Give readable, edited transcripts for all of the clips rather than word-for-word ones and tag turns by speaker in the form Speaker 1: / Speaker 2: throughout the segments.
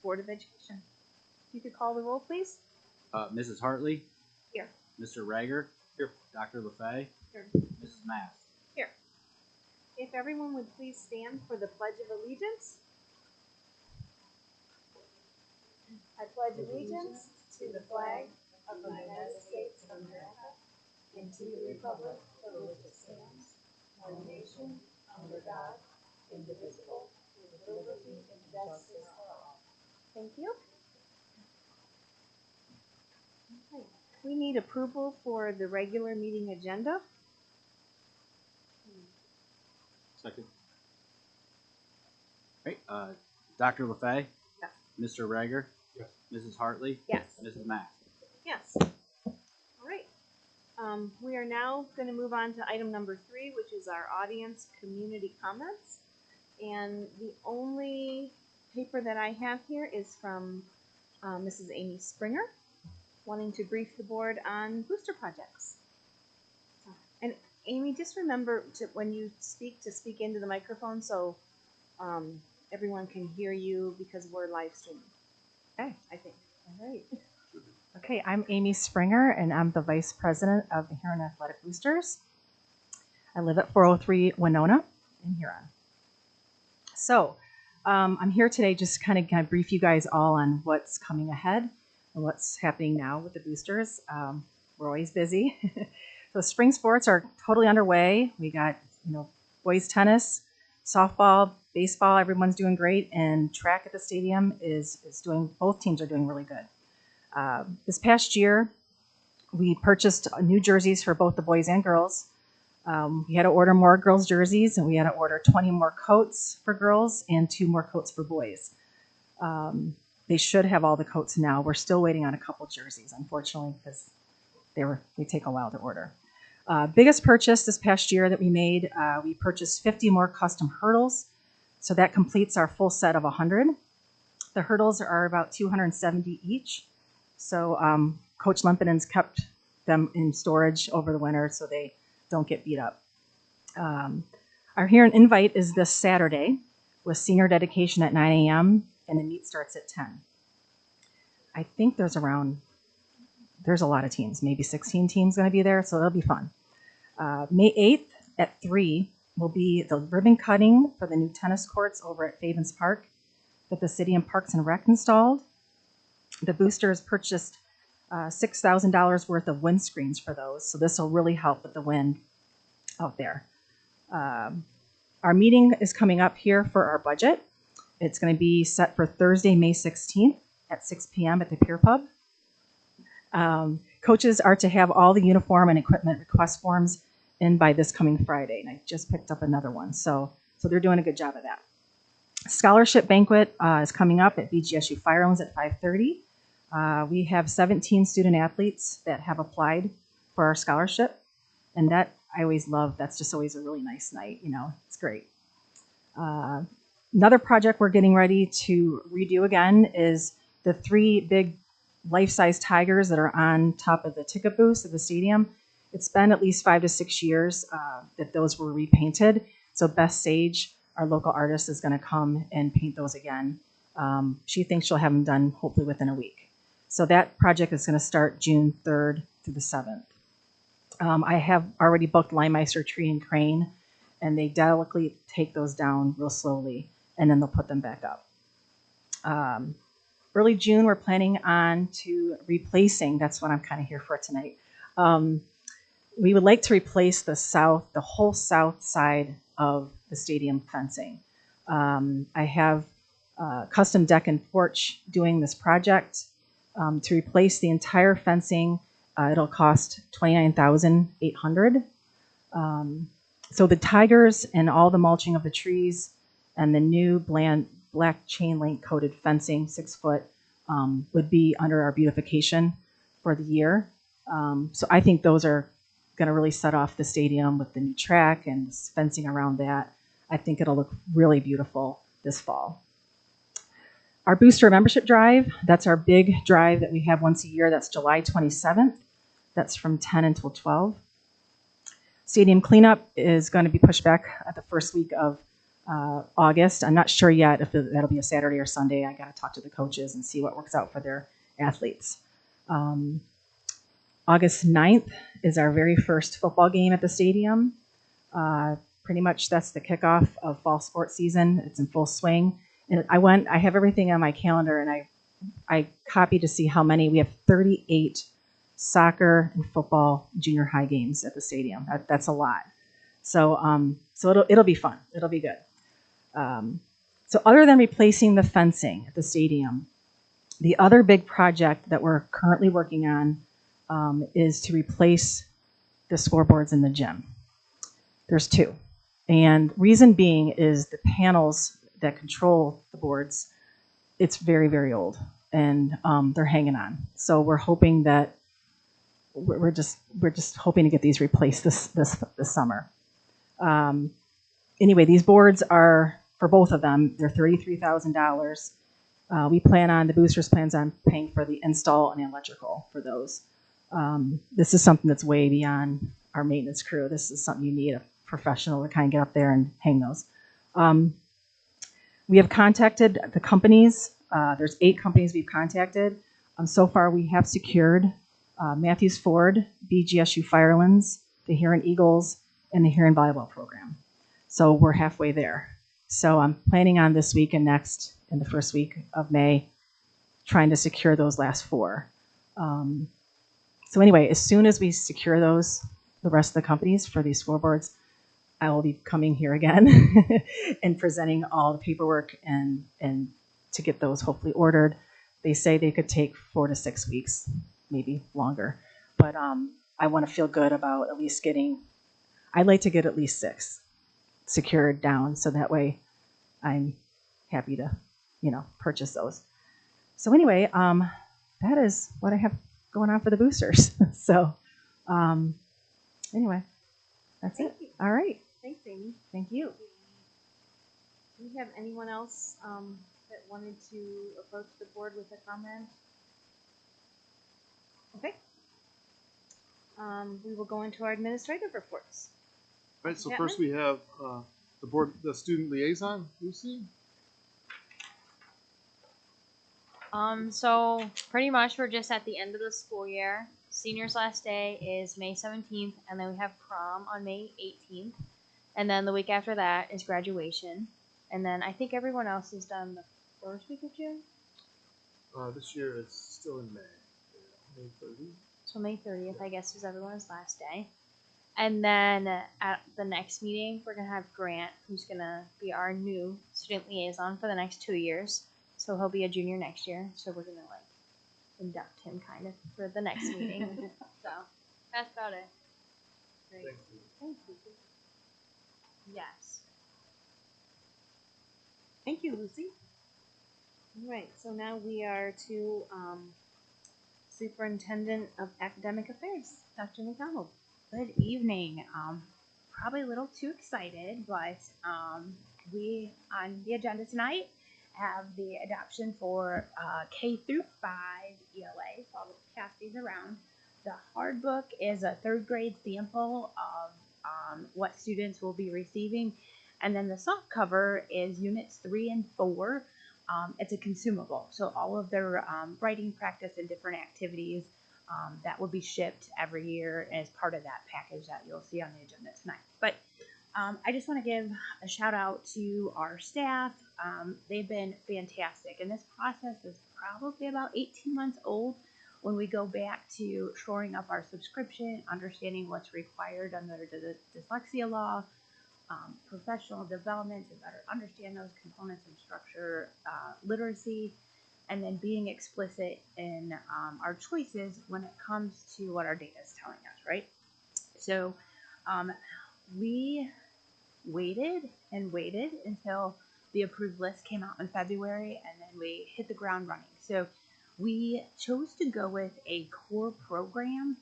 Speaker 1: Board of Education. If you could call the roll, please.
Speaker 2: Mrs. Hartley.
Speaker 1: Here.
Speaker 2: Mr. Rager. Here. Dr. LaFay.
Speaker 1: Here.
Speaker 2: Mrs. Mast.
Speaker 1: Here. If everyone would please stand for the Pledge of Allegiance. I pledge allegiance to the flag of the United States of America and to the republic for which it stands, one nation, under God, indivisible, with liberty and justice for all. Thank you. Okay. We need approval for the regular meeting agenda.
Speaker 2: Second. Right. Dr. LaFay.
Speaker 1: Yes.
Speaker 2: Mr. Rager.
Speaker 3: Yes.
Speaker 2: Mrs. Hartley.
Speaker 1: Yes.
Speaker 2: Mrs. Mast.
Speaker 1: Yes. All right. We are now going to move on to item number 3, which is our audience community comments. And the only paper that I have here is from Mrs. Amy Springer, wanting to brief the board on booster projects. And Amy, just remember when you speak to speak into the microphone so everyone can hear you because we're live streaming.
Speaker 4: Okay.
Speaker 1: I think. All right.
Speaker 4: Okay, I'm Amy Springer, and I'm the Vice President of the Huron Athletic Boosters. I live at 403 Winona in Huron. So, I'm here today just kind of brief you guys all on what's coming ahead and what's happening now with the boosters. We're always busy. So spring sports are totally underway. We got, boys tennis, softball, baseball, everyone's doing great, and track at the stadium is doing, both teams are doing really good. This past year, we purchased new jerseys for both the boys and girls. We had to order more girls' jerseys, and we had to order 20 more coats for girls and 2 more coats for boys. They should have all the coats now. We're still waiting on a couple jerseys, unfortunately, because they take a while to order. Biggest purchase this past year that we made, we purchased 50 more custom hurdles. So that completes our full set of 100. The hurdles are about 270 each. So Coach Lempinen's kept them in storage over the winter so they don't get beat up. Our Huron Invite is this Saturday with senior dedication at 9 a.m. and the meet starts at 10. I think there's a lot of teams, maybe 16 teams going to be there, so it'll be fun. May 8th at 3 will be the ribbon cutting for the new tennis courts over at Favens Park that the City and Parks and Rec installed. The boosters purchased $6,000 worth of windscreens for those, so this will really help with the wind out there. Our meeting is coming up here for our budget. It's going to be set for Thursday, May 16th at 6 p.m. at the Pier Pub. Coaches are to have all the uniform and equipment request forms in by this coming Friday, and I just picked up another one, so they're doing a good job of that. Scholarship banquet is coming up at BGSU Firelands at 5:30. We have 17 student athletes that have applied for our scholarship, and that I always love. That's just always a really nice night. It's great. Another project we're getting ready to redo again is the 3 big life-size tigers that are on top of the ticket booths at the stadium. It's been at least 5 to 6 years that those were repainted. So Beth Sage, our local artist, is going to come and paint those again. She thinks she'll have them done hopefully within a week. So that project is going to start June 3rd through the 7th. I have already booked Limemeister Tree and Crane, and they delicately take those down real slowly, and then they'll put them back up. Early June, we're planning on replacing, that's what I'm kind of here for tonight. We would like to replace the whole south side of the stadium fencing. I have Custom Deck and Porch doing this project. To replace the entire fencing, it'll cost $29,800. So the tigers and all the mulching of the trees and the new black chain link coated fencing, 6 foot, would be under our beautification for the year. So I think those are going to really set off the stadium with the new track and fencing around that. I think it'll look really beautiful this fall. Our booster membership drive, that's our big drive that we have once a year. That's July 27th. That's from 10 until 12. Stadium cleanup is going to be pushed back at the first week of August. I'm not sure yet if that'll be a Saturday or Sunday. I got to talk to the coaches and see what works out for their athletes. August 9th is our very first football game at the stadium. Pretty much that's the kickoff of fall sports season. It's in full swing. And I have everything on my calendar, and I copied to see how many. We have 38 soccer and football junior high games at the stadium. That's a lot. So it'll be fun. It'll be good. So other than replacing the fencing at the stadium, the other big project that we're currently working on is to replace the scoreboards in the gym. There's two. And reason being is the panels that control the boards, it's very, very old, and they're hanging on. So we're hoping that we're just hoping to get these replaced this summer. Anyway, these boards are, for both of them, they're $33,000. The Boosters plans on paying for the install and the electrical for those. This is something that's way beyond our maintenance crew. This is something you need a professional to kind of get up there and hang those. We have contacted the companies. There's 8 companies we've contacted. So far, we have secured Matthews Ford, BGSU Firelands, the Huron Eagles, and the Huron Volleyball Program. So we're halfway there. So I'm planning on this week and next, in the first week of May, trying to secure those last 4. So anyway, as soon as we secure those, the rest of the companies for these scoreboards, I will be coming here again and presenting all the paperwork and to get those hopefully ordered. They say they could take 4 to 6 weeks, maybe longer. But I want to feel good about at least I'd like to get at least 6 secured down, so that way I'm happy to, purchase those. So anyway, that is what I have going on for the Boosters. So anyway, that's
Speaker 1: Thank
Speaker 4: it.
Speaker 1: you.
Speaker 4: All right.
Speaker 1: Thanks, Amy.
Speaker 4: Thank you.
Speaker 1: Do we have anyone else that wanted to approach the board with a comment? Okay. We will go into our administrative reports.
Speaker 3: Right, so
Speaker 1: Chapman?
Speaker 3: first we have the student liaison, Lucy.
Speaker 5: So pretty much we're just at the end of the school year. Seniors' last day is May 17th, and then we have prom on May 18th. And then the week after that is graduation. And then I think everyone else is done the first week of June.
Speaker 3: This year it's still in May. Yeah, May 30th.
Speaker 5: So May 30th, I guess, is everyone's last day. And then at the next meeting, we're going to have Grant, who's going to be our new student liaison for the next 2 years. So he'll be a junior next year. So we're going to induct him kind of for the next meeting. So that's about it.
Speaker 1: Great.
Speaker 3: Thank you.
Speaker 1: Thank you.
Speaker 5: Yes.
Speaker 1: Thank you, Lucy. All right, so now we are to Superintendent of Academic Affairs, Dr. McDonald.
Speaker 6: Good evening. Probably a little too excited, but we on the agenda tonight have the adoption for K through 5 ELA. So I'll pass these around. The hard book is a 3rd grade sample of what students will be receiving, and then the soft cover is units 3 and 4. It's a consumable, so all of their writing practice and different activities that will be shipped every year as part of that package that you'll see on the agenda tonight. But I just want to give a shout out to our staff. They've been fantastic, and this process is probably about 18 months old when we go back to shoring up our subscription, understanding what's required under the dyslexia law, professional development to better understand those components and structure, literacy, and then being explicit in our choices when it comes to what our data is telling us, right? So we waited and waited until the approved list came out in February, and then we hit the ground running. So we chose to go with a core program.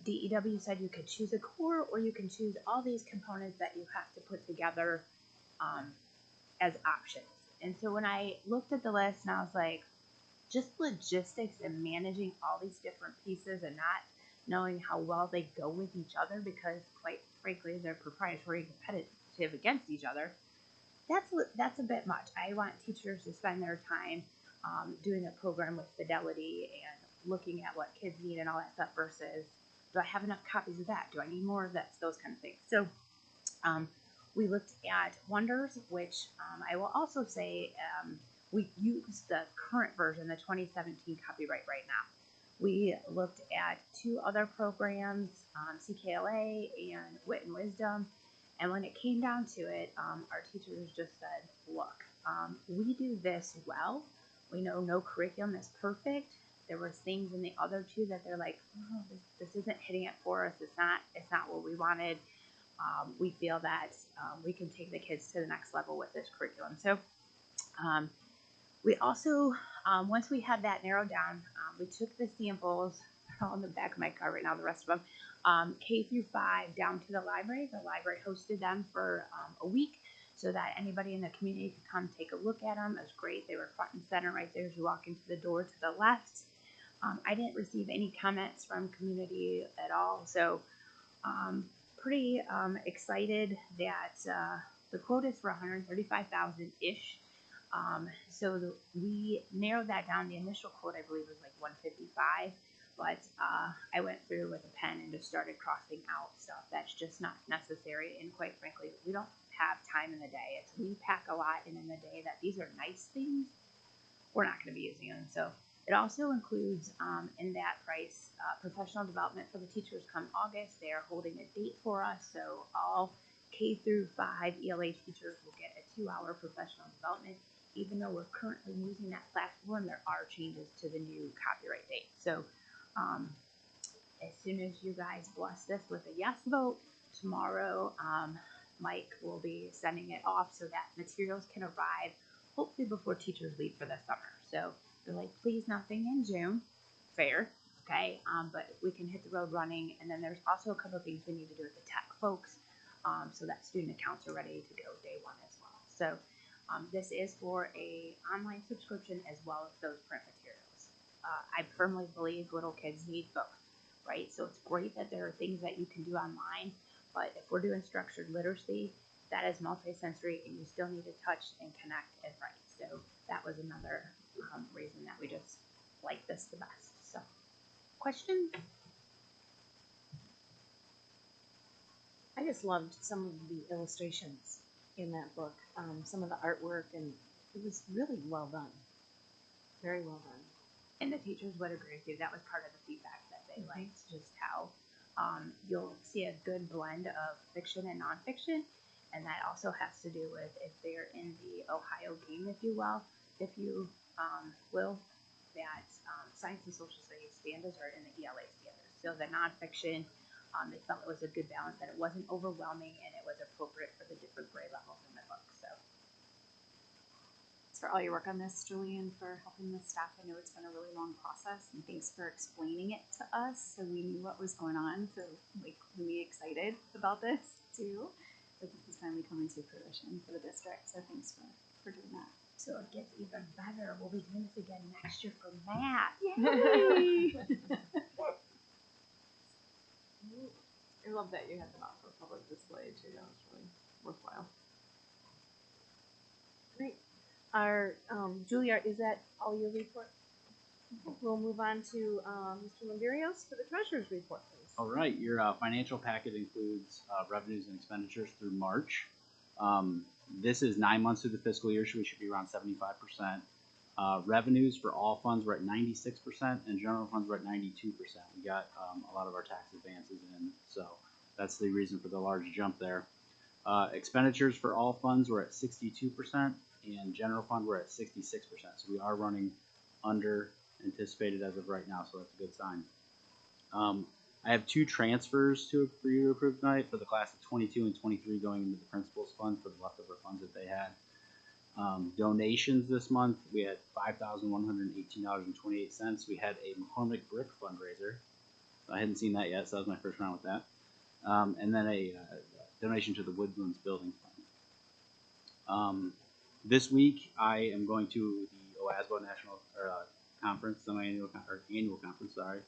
Speaker 6: DEW said you could choose a core, or you can choose all these components that you have to put together as options. And so when I looked at the list, and I was like, just logistics and managing all these different pieces and not knowing how well they go with each other, because quite frankly, they're proprietary and competitive against each other. that's a bit much. I want teachers to spend their time doing a program with fidelity and looking at what kids need and all that stuff versus, do I have enough copies of that? Do I need more of this? Those kind of things. So we looked at Wonders, which I will also say we use the current version, the 2017 copyright right now. We looked at two other programs, CKLA and Wit and Wisdom. And when it came down to it, our teachers just said, look, we do this well. We know no curriculum is perfect. There was things in the other two that they're like, oh, this isn't hitting it for us. It's not what we wanted. We feel that we can take the kids to the next level with this curriculum. So we also, once we had that narrowed down, we took the samples, they're all in the back of my car right now, the rest of them, K through 5 down to the library. The library hosted them for a week so that anybody in the community could come take a look at them. It was great. They were front and center right there as you walk into the door to the left. I didn't receive any comments from community at all. So pretty excited that the quote is for 135,000-ish. So we narrowed that down. The initial quote, I believe, was like 155, but I went through with a pen and just started crossing out stuff that's just not necessary. And quite frankly, we don't have time in the day. We pack a lot in the day that these are nice things. We're not going to be using them. So it also includes in that price professional development for the teachers come August. They are holding a date for us. So all K through 5 ELA teachers will get a 2-hour professional development. Even though we're currently using that platform, there are changes to the new copyright date. So as soon as you guys bless this with a yes vote, tomorrow Mike will be sending it off so that materials can arrive hopefully before teachers leave for the summer. So they're like, please nothing in June. Fair. Okay. But we can hit the road running. And then there's also a couple of things we need to do with the tech folks so that student accounts are ready to go day one as well. So this is for a online subscription as well as those print materials. I firmly believe little kids need both, right? So it's great that there are things that you can do online, but if we're doing structured literacy, that is multisensory and you still need to touch and connect and write. So that was another reason that we just like this the best. So, questions?
Speaker 1: I just loved some of the illustrations in that book, some of the artwork, and it was really well done. Very well done.
Speaker 6: And the teachers would agree with you. That was part of the feedback that they liked, just how you'll see a good blend of fiction and nonfiction. And that also has to do with if they're in the Ohio game, if you will, that science and social studies standards are in the ELA standards. So the nonfiction, they felt it was a good balance, that it wasn't overwhelming and it was appropriate for the different grade levels in the book. So
Speaker 7: thanks for all your work on this, Julian, for helping the staff. I know it's been a really long process, and thanks for explaining it to us so we knew what was going on. So like really excited about this too. That this is finally coming to fruition for the district. So thanks for doing that.
Speaker 6: So it gets even better. We'll be doing this again next year for math.
Speaker 7: Yay!
Speaker 1: I love that you had them out for public display too. That was really worthwhile. Great. Our Julia, is that all your report? Okay. We'll move on to Mr. Lindarios for the treasurer's report, please.
Speaker 2: All right, your financial packet includes revenues and expenditures through March. This is 9 months through the fiscal year, so we should be around 75%. Revenues for all funds were at 96%, and general funds were at 92%. We got a lot of our tax advances in, so that's the reason for the large jump there. Expenditures for all funds were at 62%, and general fund were at 66%. So we are running under anticipated as of right now, so that's a good sign. I have 2 transfers for you to approve tonight for the class of 22 and 23 going into the principal's fund for the leftover funds that they had. Donations this month, we had $5,118.28. We had a McCormick Brick fundraiser. I hadn't seen that yet, so that was my first round with that. And then a donation to the Woodlands Building Fund. This week, I am going to the OASBO National Conference, annual conference, sorry.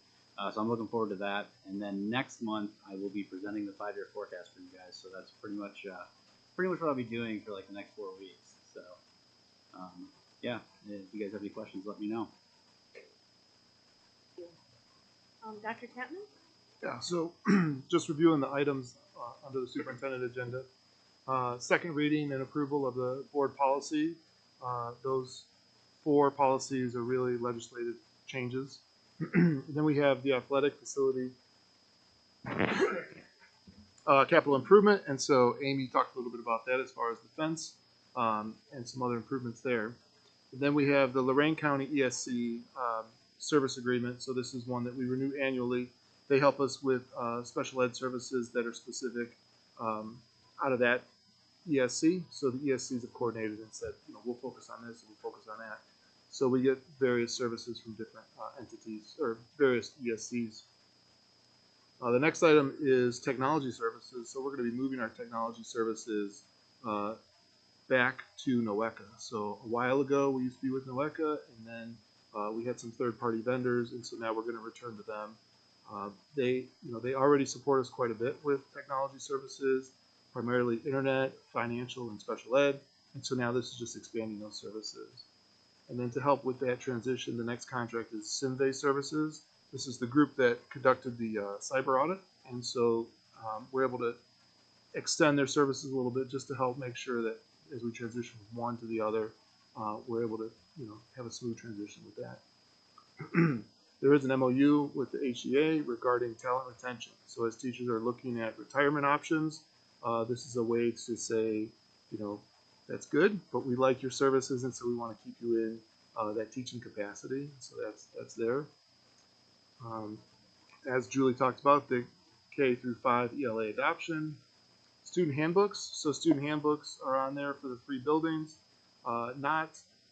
Speaker 2: So I'm looking forward to that. And then next month, I will be presenting the 5-year forecast for you guys. So that's pretty much pretty much what I'll be doing for like the next 4 weeks. So, yeah, if you guys have any questions, let me know.
Speaker 1: Dr. Chapman?
Speaker 3: Yeah, so just reviewing the items under the superintendent agenda. Second reading and approval of the board policy. Those 4 policies are really legislative changes. Then we have the athletic facility capital improvement, and so Amy talked a little bit about that as far as the fence and some other improvements there. And then we have the Lorain County ESC service agreement. So this is one that we renew annually. They help us with special ed services that are specific out of that ESC. So the ESCs have coordinated and said, you know, we'll focus on this and we'll focus on that. So we get various services from different entities or various ESCs. The next item is technology services. So we're going to be moving our technology services back to NOECA. So a while ago we used to be with NOECA, and then we had some third-party vendors, and so now we're going to return to them. They already support us quite a bit with technology services, primarily internet, financial, and special ed. And so now this is just expanding those services. And then to help with that transition, the next contract is Simvey Services. This is the group that conducted the cyber audit, and so we're able to extend their services a little bit just to help make sure that as we transition from one to the other, we're able to have a smooth transition with that. There is an MOU with the HEA regarding talent retention. So as teachers are looking at retirement options, this is a way to say, that's good, but we like your services, and so we want to keep you in that teaching capacity. So that's there. As Julie talked about, the K through 5 ELA adoption. Student handbooks. So student handbooks are on there for the 3 buildings.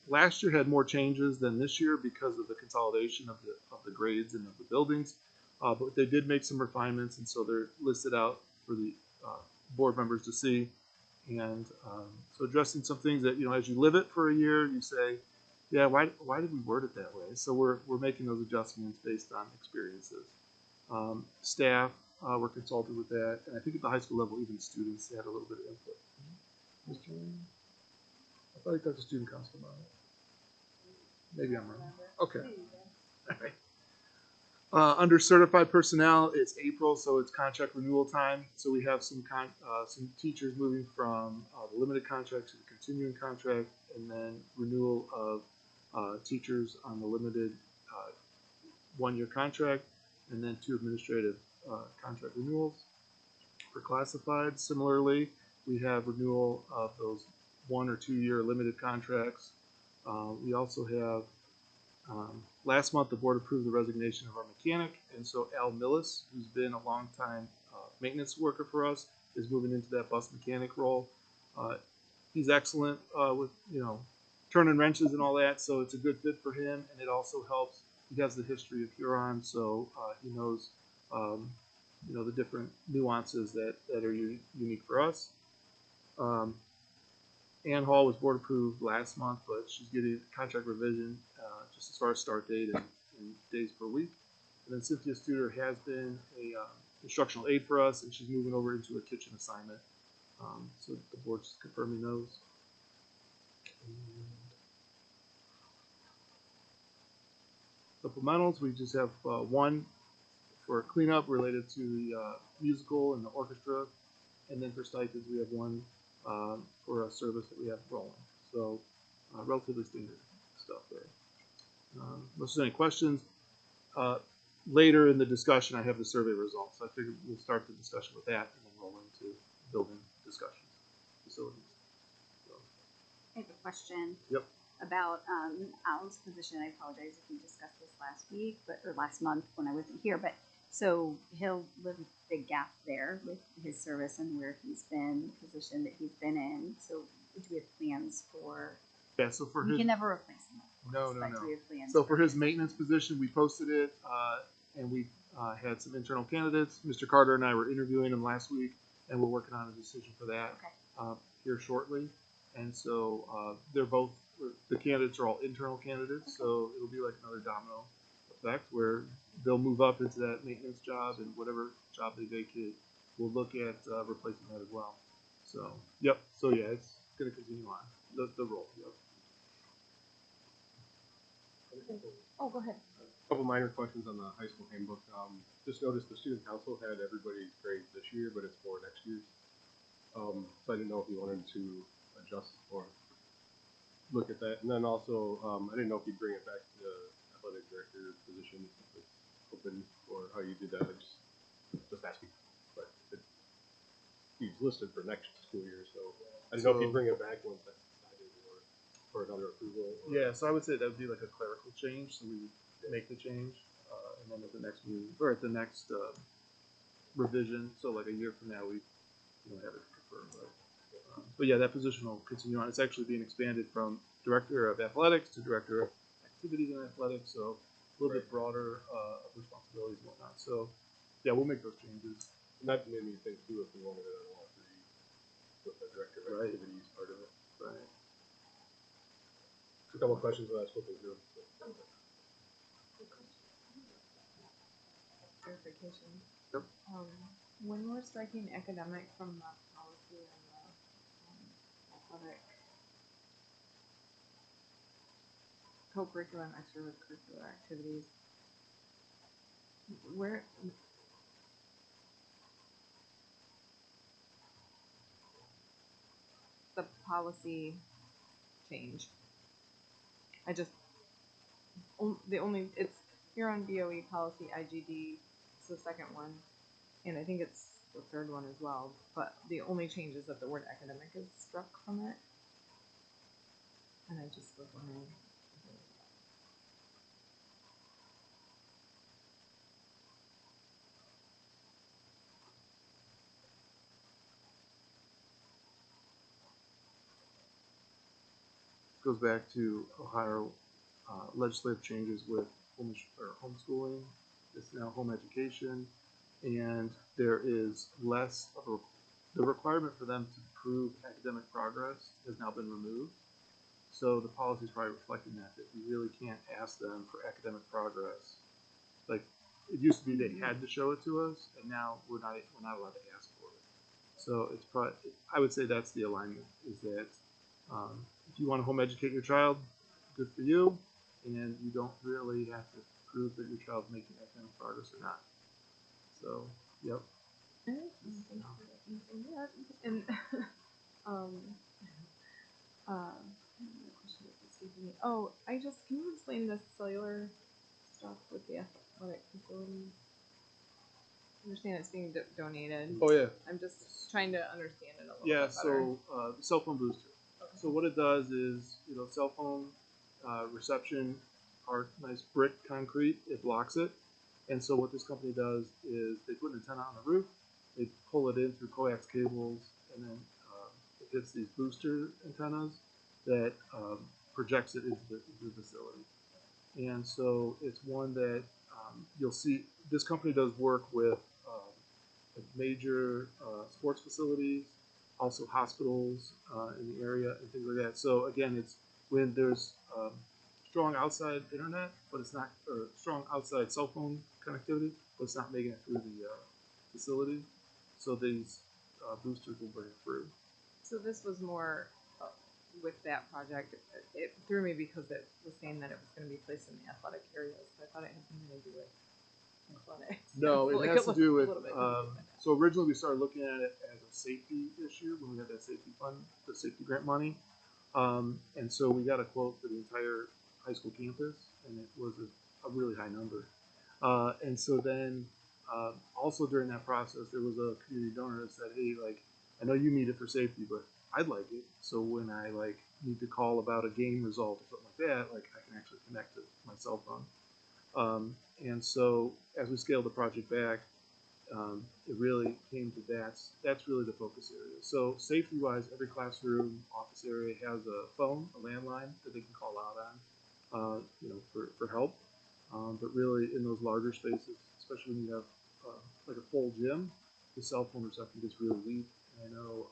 Speaker 3: Last year had more changes than this year because of the consolidation of the grades and of the buildings. But they did make some refinements, and so they're listed out for the board members to see. And so addressing some things that, as you live it for a year, you say, yeah, why did we word it that way? So we're making those adjustments based on experiences. Staff were consulted with that, and I think at the high school level, even students had a little bit of input. Mr. Lane? I thought he talked to student council about it. Maybe I'm wrong. Okay. All right. Under certified personnel, it's April, so it's contract renewal time. So we have some teachers moving from the limited contract to the continuing contract, and then renewal of teachers on the limited 1-year contract, and then 2 administrative contract renewals. For classified, similarly, we have renewal of those 1 or 2-year limited contracts. We also have last month, the board approved the resignation of our mechanic, and so Al Millis, who's been a long-time maintenance worker for us, is moving into that bus mechanic role. He's excellent with, turning wrenches and all that, so it's a good fit for him, and it also helps. He has the history of Huron, so he knows, the different nuances that are unique for us. Ann Hall was board approved last month, but she's getting a contract revision just as far as start date and days per week. And then Cynthia Studer has been a instructional aide for us, and she's moving over into a kitchen assignment. So the board's confirming those. Supplementals, we just have one for cleanup related to the musical and the orchestra, and then for stipends we have one for a service that we have rolling. So relatively standard stuff there. Unless there's any questions, later in the discussion I have the survey results. I figured we'll start the discussion with that and then roll into building discussions, facilities. So.
Speaker 7: I have a question.
Speaker 3: Yep.
Speaker 7: About Al's position. I apologize if we discussed this last month when I wasn't here, but so he'll live a big gap there with his service and where he's been, the position that he's been in. So do we have plans for?
Speaker 3: Yeah. So for
Speaker 7: We
Speaker 3: his
Speaker 7: can never replace him.
Speaker 3: no.
Speaker 7: Do we have plans
Speaker 3: So for his maintenance position, we posted it, and we had some internal candidates. Mr. Carter and I were interviewing him last week, and we're working on a decision for that here shortly. And so they're both. The candidates are all internal candidates, so it'll be like another domino effect where they'll move up into that maintenance job, and whatever job they vacate, we'll look at replacing that as well. So, yep. So yeah, it's gonna continue on the role. Yep.
Speaker 1: Oh, go ahead.
Speaker 8: Couple minor questions on the high school handbook. Just noticed the student council had everybody's grades this year, but it's for next year's. So I didn't know if you wanted to adjust or look at that. And then also, I didn't know if you'd bring it back to the athletic director position if it's open or how you did that. I just asking. But he's listed for next school year, so I didn't know if you'd bring it back once that's decided or for another approval. Or,
Speaker 3: Yeah. So I would say that would be like a clerical change. So we would make the change, and then at the next meeting or at the next revision. So like a year from now, we have it confirmed. But yeah, that position will continue on. It's actually being expanded from director of athletics to director of activities in athletics. So a little bit broader responsibilities and whatnot. So yeah, we'll make those changes.
Speaker 8: and that made me think too if we wanted it on all three with the director of
Speaker 3: Right.
Speaker 8: activities part of it.
Speaker 3: Right.
Speaker 8: A couple of questions that I was flipping through.
Speaker 1: Clarification.
Speaker 3: Yep.
Speaker 1: When we're striking academic from the policy and the athletic co-curricular and extracurricular activities, where the policy change? I just the only it's here on BOE policy IGD. It's the second one, and I think it's the third one as well. But the only change is that the word academic is struck from it, and I just was wondering.
Speaker 3: Goes back to Ohio legislative changes with homeschooling. It's now home education, and there is less of the requirement for them to prove academic progress has now been removed. So the policy is probably reflecting that we really can't ask them for academic progress. Like it used to be they had to show it to us, and now we're not allowed to ask for it. So it's probably I would say that's the alignment is that if you want to home educate your child, good for you, and you don't really have to prove that your child's making academic progress or not. So, yep.
Speaker 1: And another question that escaped me. Oh, can you explain the cellular stuff with the athletic facilities? I understand it's being donated.
Speaker 3: Oh yeah.
Speaker 1: I'm just trying to understand it a little
Speaker 3: Yeah.
Speaker 1: bit better.
Speaker 3: So the cell phone booster.
Speaker 1: Okay.
Speaker 3: So what it does is, cell phone reception are nice brick concrete. It blocks it. And so what this company does is they put an antenna on the roof. They pull it in through coax cables, and then it hits these booster antennas that projects it into the facility. And so it's one that you'll see. This company does work with major sports facilities, also hospitals in the area and things like that. So again, it's when there's strong outside internet, but it's not, or strong outside cell phone connectivity, but it's not making it through the facility. So these boosters will bring it through.
Speaker 1: So this was more with that project. It threw me because it was saying that it was going to be placed in the athletic areas. So I thought it had something to do with athletics.
Speaker 3: No, it has to do with.
Speaker 1: A little bit confusing.
Speaker 3: So originally we started looking at it as a safety issue when we had that safety fund, the safety grant money, and so we got a quote for the entire high school campus, and it was a really high number. And so then also during that process, there was a community donor that said, "Hey, I know you need it for safety, but I'd like it. So when I need to call about a game result or something like that, I can actually connect to my cell phone." And so as we scaled the project back, it really came to that's really the focus area. So safety wise, every classroom office area has a phone, a landline that they can call out on, for help. But really in those larger spaces, especially when you have a full gym, the cell phone reception gets really weak. And I know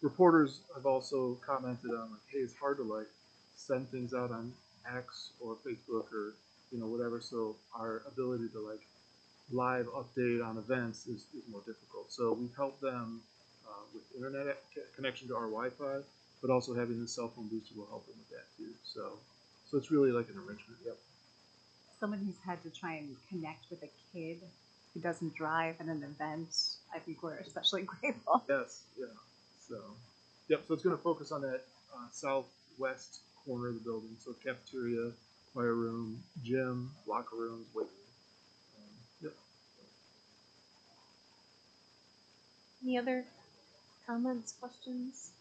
Speaker 3: reporters have also commented on hey, it's hard to send things out on X or Facebook or whatever. So our ability to live update on events is more difficult. So we've helped them with internet connection to our Wi-Fi, but also having the cell phone booster will help them with that too. So it's really like an enrichment. Yep.
Speaker 7: Someone who's had to try and connect with a kid who doesn't drive at an event, I think we're especially grateful.
Speaker 3: Yes. Yeah. So, yep. So it's going to focus on that southwest corner of the building. So cafeteria, fire room, gym, locker rooms, weight room. Yep.
Speaker 1: Any other comments, questions?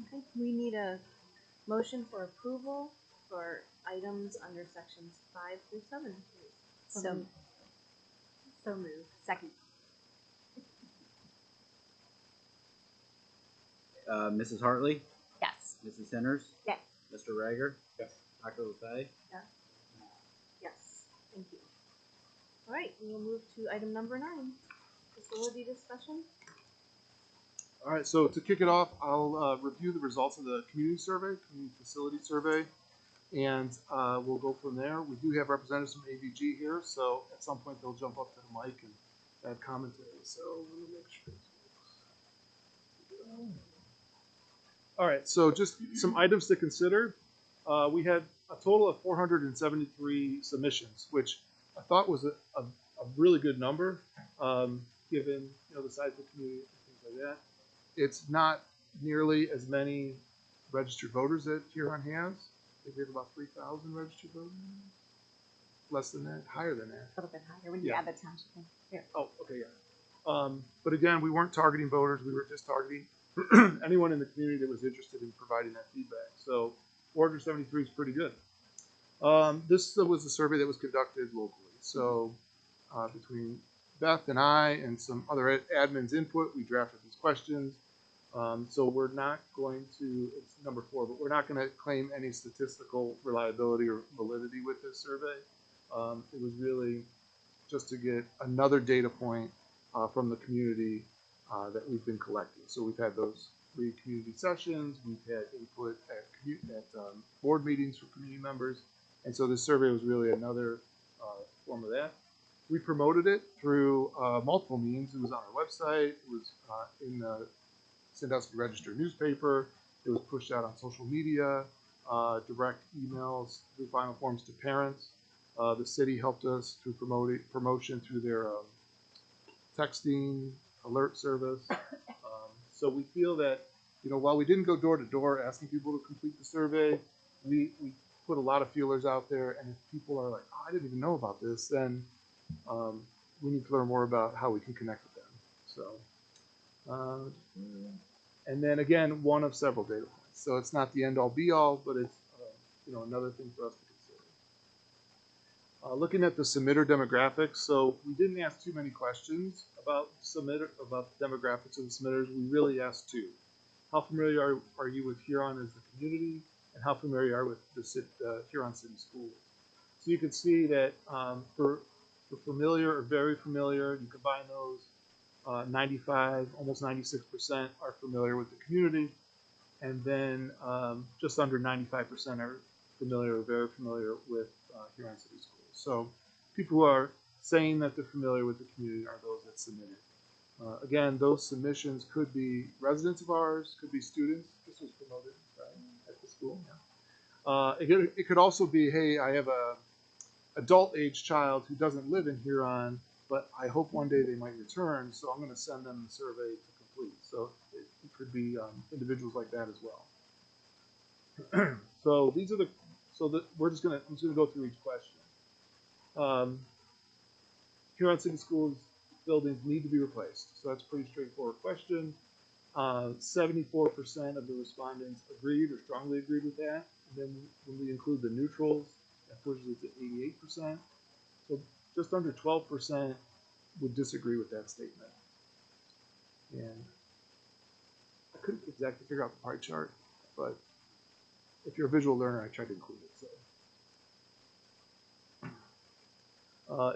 Speaker 1: Okay, we need a motion for approval for items under sections 5 through 7, please.
Speaker 7: So moved. Second.
Speaker 2: Mrs. Hartley,
Speaker 7: Yes.
Speaker 2: Mrs. Sinners,
Speaker 7: Yes.
Speaker 2: Mr. Rager,
Speaker 3: Yes.
Speaker 2: Dr. LeFay.
Speaker 1: Yes, thank you. All right, we will move to item number 9, facility discussion.
Speaker 3: All right, so to kick it off, I'll review the results of the community survey, community facility survey, and we'll go from there. We do have representatives from AVG here, so at some point they'll jump up to the mic and add commentary. So let me make sure. All right, so just some items to consider. We had a total of 473 submissions, which I thought was a really good number, given the size of the community and things like that. It's not nearly as many registered voters that Huron has. I think we have about 3,000 registered voters. Less than that, higher than that.
Speaker 7: A little bit higher when you
Speaker 3: Yeah.
Speaker 7: add the township in. Yeah.
Speaker 3: Oh, okay, yeah. But again, we weren't targeting voters. We were just targeting anyone in the community that was interested in providing that feedback. So 473 is pretty good. This was a survey that was conducted locally. So between Beth and I and some other admins' input, we drafted these questions. So we're not going to, it's number 4, but we're not going to claim any statistical reliability or validity with this survey. It was really just to get another data point from the community that we've been collecting. So we've had those 3 community sessions, we've had input at board meetings for community members, and so this survey was really another form of that. We promoted it through multiple means. It was on our website, it was in the Sandusky Register newspaper, it was pushed out on social media, direct emails through final forms to parents. The city helped us through promotion through their texting alert service. So we feel that, while we didn't go door to door asking people to complete the survey, we put a lot of feelers out there. And if people are like, oh, I didn't even know about this, then we need to learn more about how we can connect with them. So, and then again, one of several data points. So it's not the end all be all, but it's another thing for us to consider. Looking at the submitter demographics, so we didn't ask too many questions about the demographics of the submitters. We really asked 2. How familiar are you with Huron as a community, and how familiar are you with the Huron City Schools? So you can see that for familiar or very familiar, you combine those, 95, almost 96% are familiar with the community, and then just under 95% are familiar or very familiar with Huron City Schools. So people who are saying that they're familiar with the community are those that submitted. Again, those submissions could be residents of ours, could be students. This was promoted at the school. Yeah. It could also be, hey, I have a adult age child who doesn't live in Huron, but I hope one day they might return, so I'm going to send them the survey to complete. So it could be individuals like that as well. So these are I'm just going to go through each question. Huron City Schools buildings need to be replaced. So that's a pretty straightforward question. 74% of the respondents agreed or strongly agreed with that. And then when we include the neutrals, that pushes it to 88%. So just under 12% would disagree with that statement. And I couldn't exactly figure out the pie chart, but if you're a visual learner, I tried to include it. So.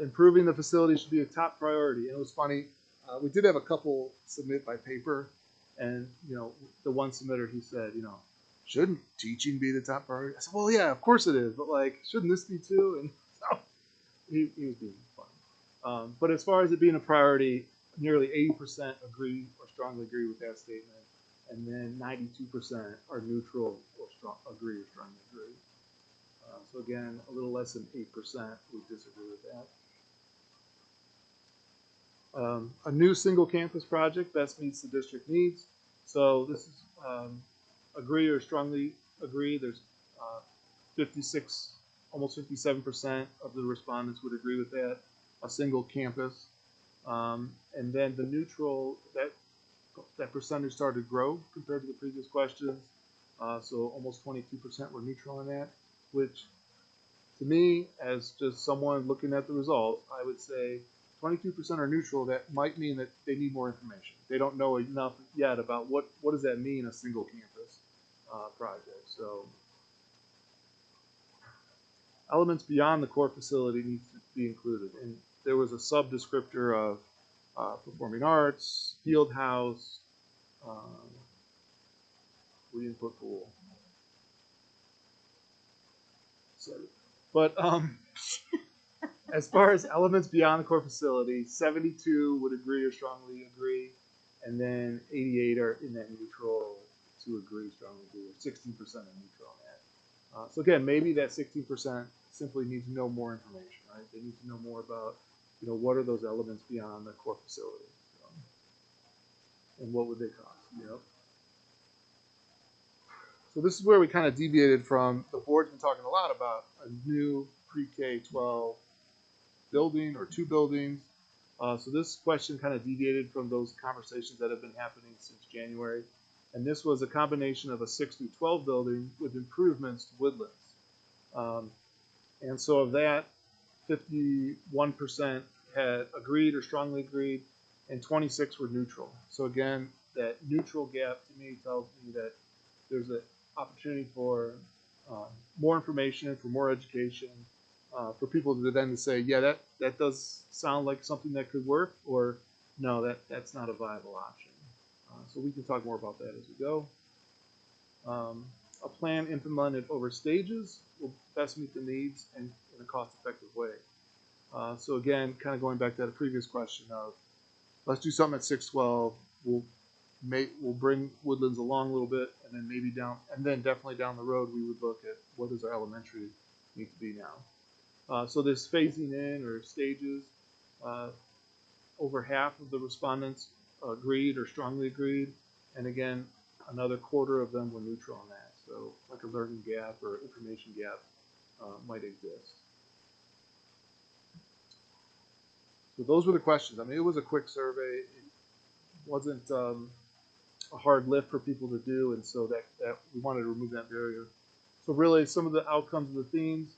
Speaker 3: Improving the facility should be a top priority. And it was funny, we did have a couple submit by paper, and the one submitter, he said, shouldn't teaching be the top priority? I said, well, yeah, of course it is, but shouldn't this be too? And so he was being fun. But as far as it being a priority, nearly 80% agree or strongly agree with that statement, and then 92% are neutral or agree or strongly agree. So again, a little less than 8% would disagree with that. A new single campus project best meets the district needs. So this is agree or strongly agree. There's 56, almost 57% of the respondents would agree with that. A single campus. And then the neutral, that percentage started to grow compared to the previous questions. So almost 22% were neutral in that, which to me, as just someone looking at the results, I would say 22% are neutral. That might mean that they need more information. They don't know enough yet about what does that mean, a single campus project. So elements beyond the core facility need to be included. And there was a sub descriptor of performing arts, field house, we didn't put pool. So, but as far as elements beyond the core facility, 72 would agree or strongly agree, and then 88 are in that neutral to agree, strongly agree, or 16% are neutral on that. So again, maybe that 16% simply need to know more information, right? They need to know more about, what are those elements beyond the core facility, and what would they cost, So this is where we kind of deviated from, the board's been talking a lot about a new pre-K 12 building or 2 buildings. So this question kind of deviated from those conversations that have been happening since January. And this was a combination of a 6 through 12 building with improvements to Woodlands. And so of that, 51% had agreed or strongly agreed, and 26 were neutral. So again, that neutral gap to me tells me that there's an opportunity for more information, for more education, for people to then to say, yeah, that does sound like something that could work, or no, that's not a viable option. So we can talk more about that as we go. A plan implemented over stages will best meet the needs and in a cost-effective way. So again, kind of going back to that previous question of, let's do something at 612. We'll bring Woodlands along a little bit, and then maybe definitely down the road, we would look at what does our elementary need to be now. So this phasing in or stages, over half of the respondents agreed or strongly agreed, and again, another quarter of them were neutral on that. So like a learning gap or information gap might exist. So those were the questions. I mean, it was a quick survey. It wasn't a hard lift for people to do, and so that we wanted to remove that barrier. So really, some of the outcomes of the themes,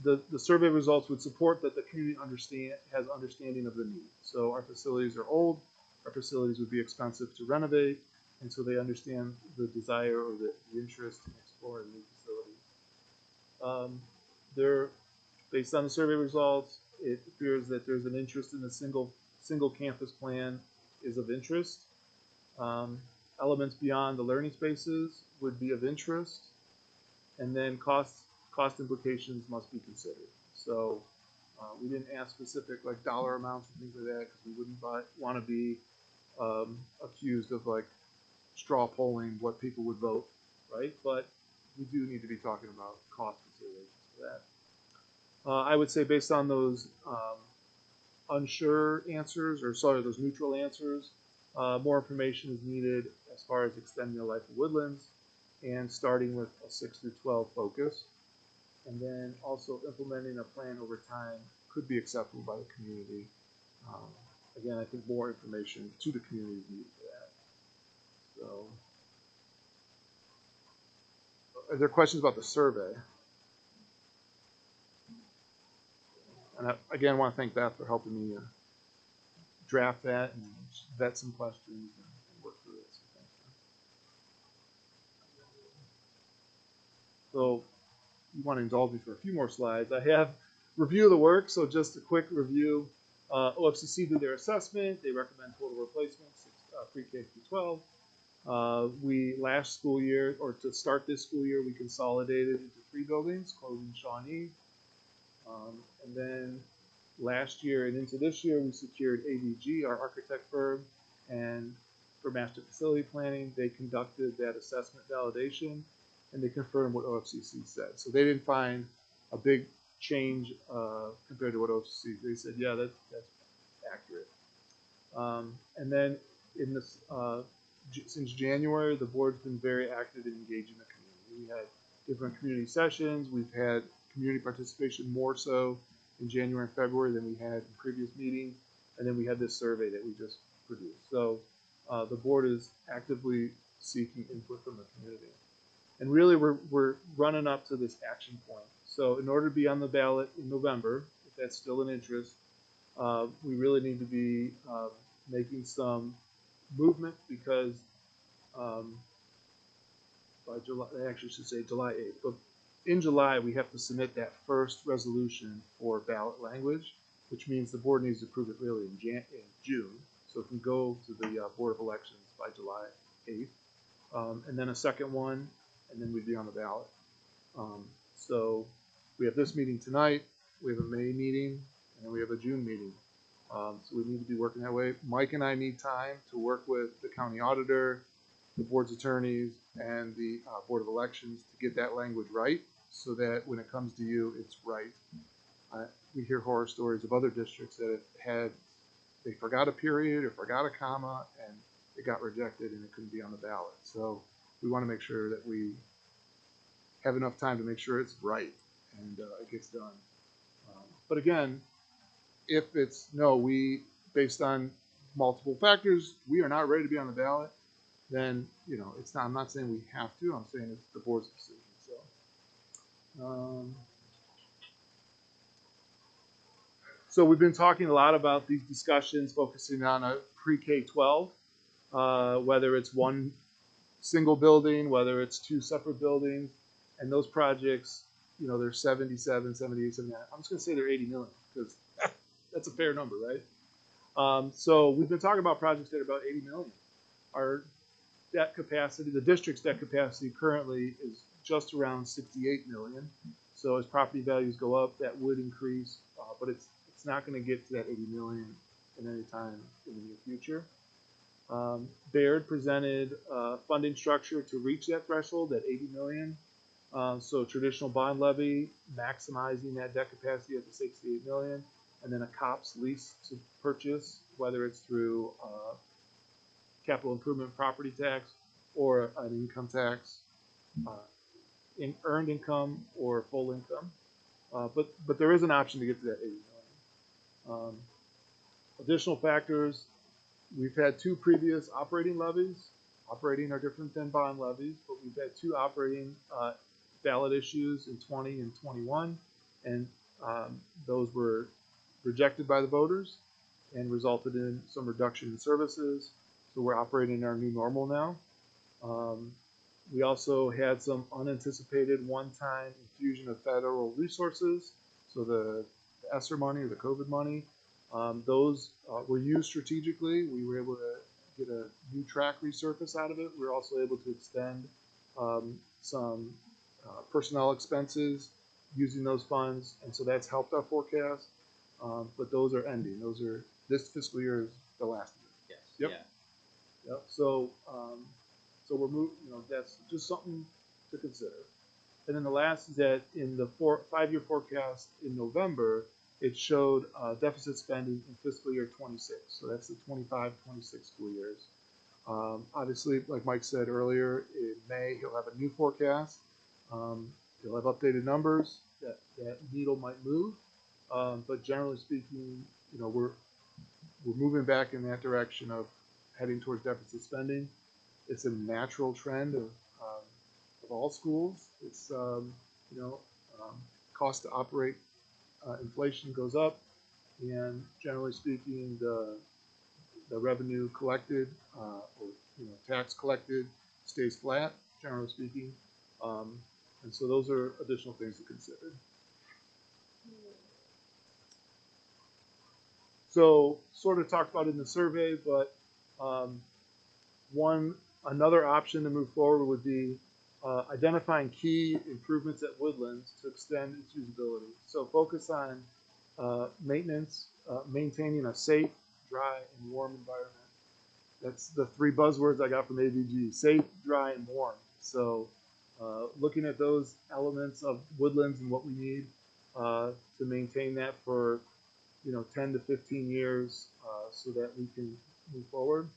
Speaker 3: the survey results would support that the community has understanding of the need. So our facilities are old, our facilities would be expensive to renovate, and so they understand the desire or the interest in exploring new facilities. Based on the survey results, it appears that there's an interest in a single campus plan is of interest. Elements beyond the learning spaces would be of interest, and then cost implications must be considered. So we didn't ask specific like dollar amounts and things like that because we wouldn't want to be accused of like straw polling what people would vote, right? But we do need to be talking about cost considerations for that. I would say based on those unsure answers, or sorry, those neutral answers, more information is needed as far as extending the life of Woodlands and starting with a 6 through 12 focus. And then also implementing a plan over time could be acceptable by the community. Again, I think more information to the community is needed for that. So, are there questions about the survey? And I, again, want to thank Beth for helping me draft that and vet some questions and work through it. So you want to indulge me for a few more slides. I have review of the work, so just a quick review. OFCC did their assessment. They recommend total replacements, pre-K through 12. We last school year, or to start this school year, we consolidated into 3 buildings, closing Shawnee. And then last year and into this year, we secured ADG, our architect firm, and for master facility planning, they conducted that assessment validation, and they confirmed what OFCC said. So they didn't find a big change compared to what OFCC. They said, yeah, that's accurate. And then in this, since January, the board's been very active in engaging the community. We had different community sessions. We've had community participation more so in January and February than we had in previous meetings. And then we had this survey that we just produced. So the board is actively seeking input from the community. And really, we're running up to this action point. So in order to be on the ballot in November, if that's still an interest, we really need to be making some movement because by July, I actually should say July 8th, but in July we have to submit that first resolution for ballot language, which means the board needs to approve it really in June, so it can go to the Board of Elections by July 8th, and then a second one, and then we'd be on the ballot. So we have this meeting tonight, we have a May meeting, and then we have a June meeting. So we need to be working that way. Mike and I need time to work with the county auditor, the board's attorneys, and the Board of Elections to get that language right so that when it comes to you, it's right. We hear horror stories of other districts that they forgot a period or forgot a comma and it got rejected and it couldn't be on the ballot. So we want to make sure that we have enough time to make sure it's right and it gets done. But again, if it's no, based on multiple factors, we are not ready to be on the ballot, then, it's not, I'm not saying we have to, I'm saying it's the board's decision. So we've been talking a lot about these discussions focusing on a pre-K-12, whether it's one single building, whether it's two separate buildings, and those projects, they're 77, 78, 79. I'm just going to say they're 80 million because that's a fair number, right? So we've been talking about projects that are about 80 million. Our debt capacity, the district's debt capacity currently is just around 68 million. So as property values go up, that would increase, but it's not going to get to that 80 million in any time in the near future. Baird presented a funding structure to reach that threshold at 80 million. So traditional bond levy, maximizing that debt capacity at the 68 million, and then a COPS lease to purchase, whether it's through capital improvement property tax or an income tax, in earned income or full income. But there is an option to get to that 80 million. Additional factors, we've had two previous operating levies. Operating are different than bond levies, but we've had two operating ballot issues in 20 and 21, and those were rejected by the voters and resulted in some reduction in services. So we're operating in our new normal now. We also had some unanticipated one-time infusion of federal resources. So the ESSER money or the COVID money, those were used strategically. We were able to get a new track resurface out of it. We were also able to extend some personnel expenses using those funds, and so that's helped our forecast. But those are ending. This fiscal year is the last of it.
Speaker 2: Yes.
Speaker 3: Yep.
Speaker 2: Yeah.
Speaker 3: Yep. So we're moving. That's just something to consider. And then the last is that in the 5-year forecast in November, it showed deficit spending in fiscal year 26. So that's the 25-26 school years. Obviously, like Mike said earlier, in May he'll have a new forecast. He'll have updated numbers. That needle might move, but generally speaking, we're moving back in that direction of heading towards deficit spending. It's a natural trend of all schools. It's cost to operate, inflation goes up, and generally speaking, the revenue collected or tax collected stays flat. Generally speaking, and so those are additional things to consider. So sort of talked about in the survey, but another option to move forward would be identifying key improvements at Woodlands to extend its usability. So focus on Maintenance, maintaining a safe, dry, and warm environment. That's the three buzzwords I got from AVG: safe, dry, and warm. So, looking at those elements of Woodlands and what we need to maintain that for 10 to 15 years, so that we can move forward.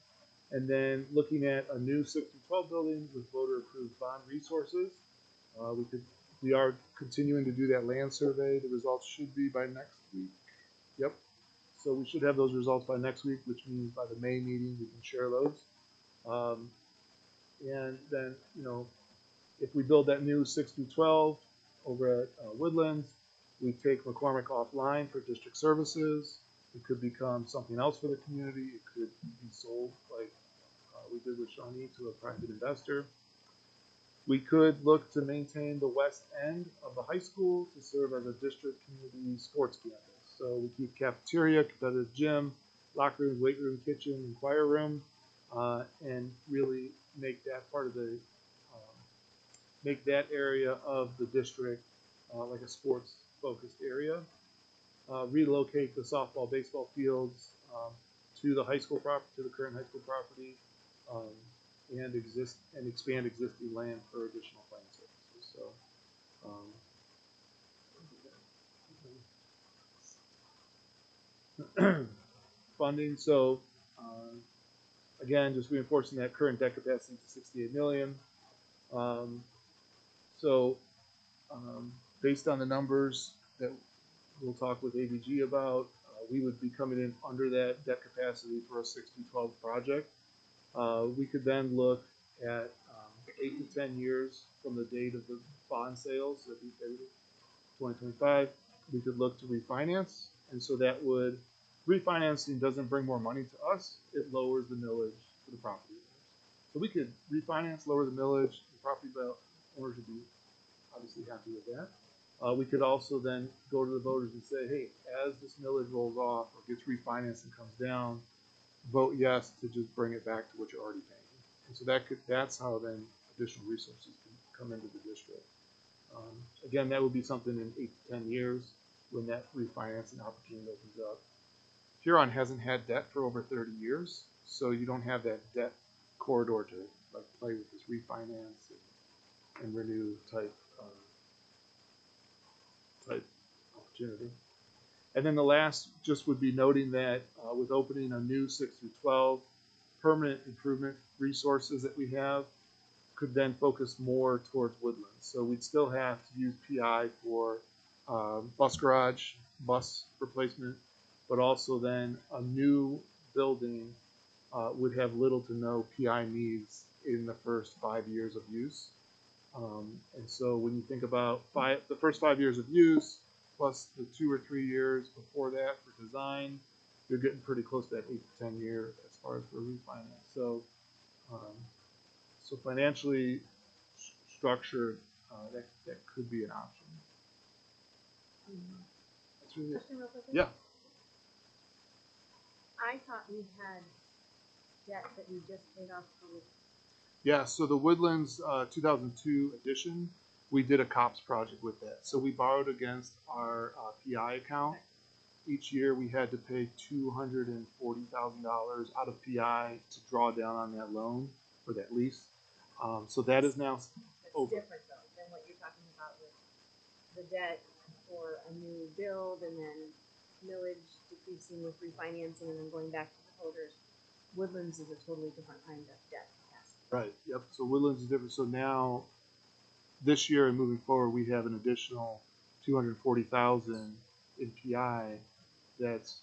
Speaker 3: And then looking at a new 6 through 12 building with voter-approved bond resources. We are continuing to do that land survey. The results should be by next week. Yep. So we should have those results by next week, which means by the May meeting we can share those. And then, if we build that new 6 through 12 over at Woodlands, we take McCormick offline for district services. It could become something else for the community. It could be sold like we did with Shawnee to a private investor. We could look to maintain the west end of the high school to serve as a district community sports campus. So we keep cafeteria, competitive gym, locker room, weight room, kitchen, and choir room, and really make that part of the make that area of the district like a sports focused area. Relocate the softball, baseball fields to the high school property, to the current high school property, and expand existing land for additional playing services. So, funding. So, again, just reinforcing that current debt capacity to 68 million. Based on the numbers that we'll talk with AVG about, we would be coming in under that debt capacity for a 6 through 12 project. We could then look at 8 to 10 years from the date of the bond sales, that'd be 2025. We could look to refinance, and so that would, refinancing doesn't bring more money to us, it lowers the millage for the property owners. So we could refinance, lower the millage, the property owners would be obviously happy with that. We could also then go to the voters and say, hey, as this millage rolls off or gets refinanced and comes down, vote yes to just bring it back to what you're already paying. And so that's how then additional resources can come into the district. Again, that would be something in 8 to 10 years when that refinancing opportunity opens up. Huron hasn't had debt for over 30 years, so you don't have that debt corridor to like play with this refinance and renew type opportunity. And then the last just would be noting that with opening a new 6 through 12, permanent improvement resources that we have could then focus more towards Woodlands. So we'd still have to use PI for bus garage, bus replacement, but also then a new building would have little to no PI needs in the first 5 years of use. And so when you think about the first 5 years of use, plus the 2 or 3 years before that for design, you're getting pretty close to that 8 to 10 year as far as for refinance. So, so financially structured, that could be an option. That's really it.
Speaker 1: Question real quick?
Speaker 3: Yeah.
Speaker 1: I thought we had debt that we just paid off for.
Speaker 3: Yeah, so the Woodlands 2002 edition, we did a COPS project with that. So we borrowed against our PI account. Each year we had to pay $240,000 out of PI to draw down on that loan or that lease. So that is now over.
Speaker 1: Different though than what you're talking about with the debt for a new build and then millage decreasing with refinancing and then going back to the voters. Woodlands is a totally different kind of debt capacity.
Speaker 3: Right. Yep. So Woodlands is different. So now, this year and moving forward, we have an additional $240,000 in PI that's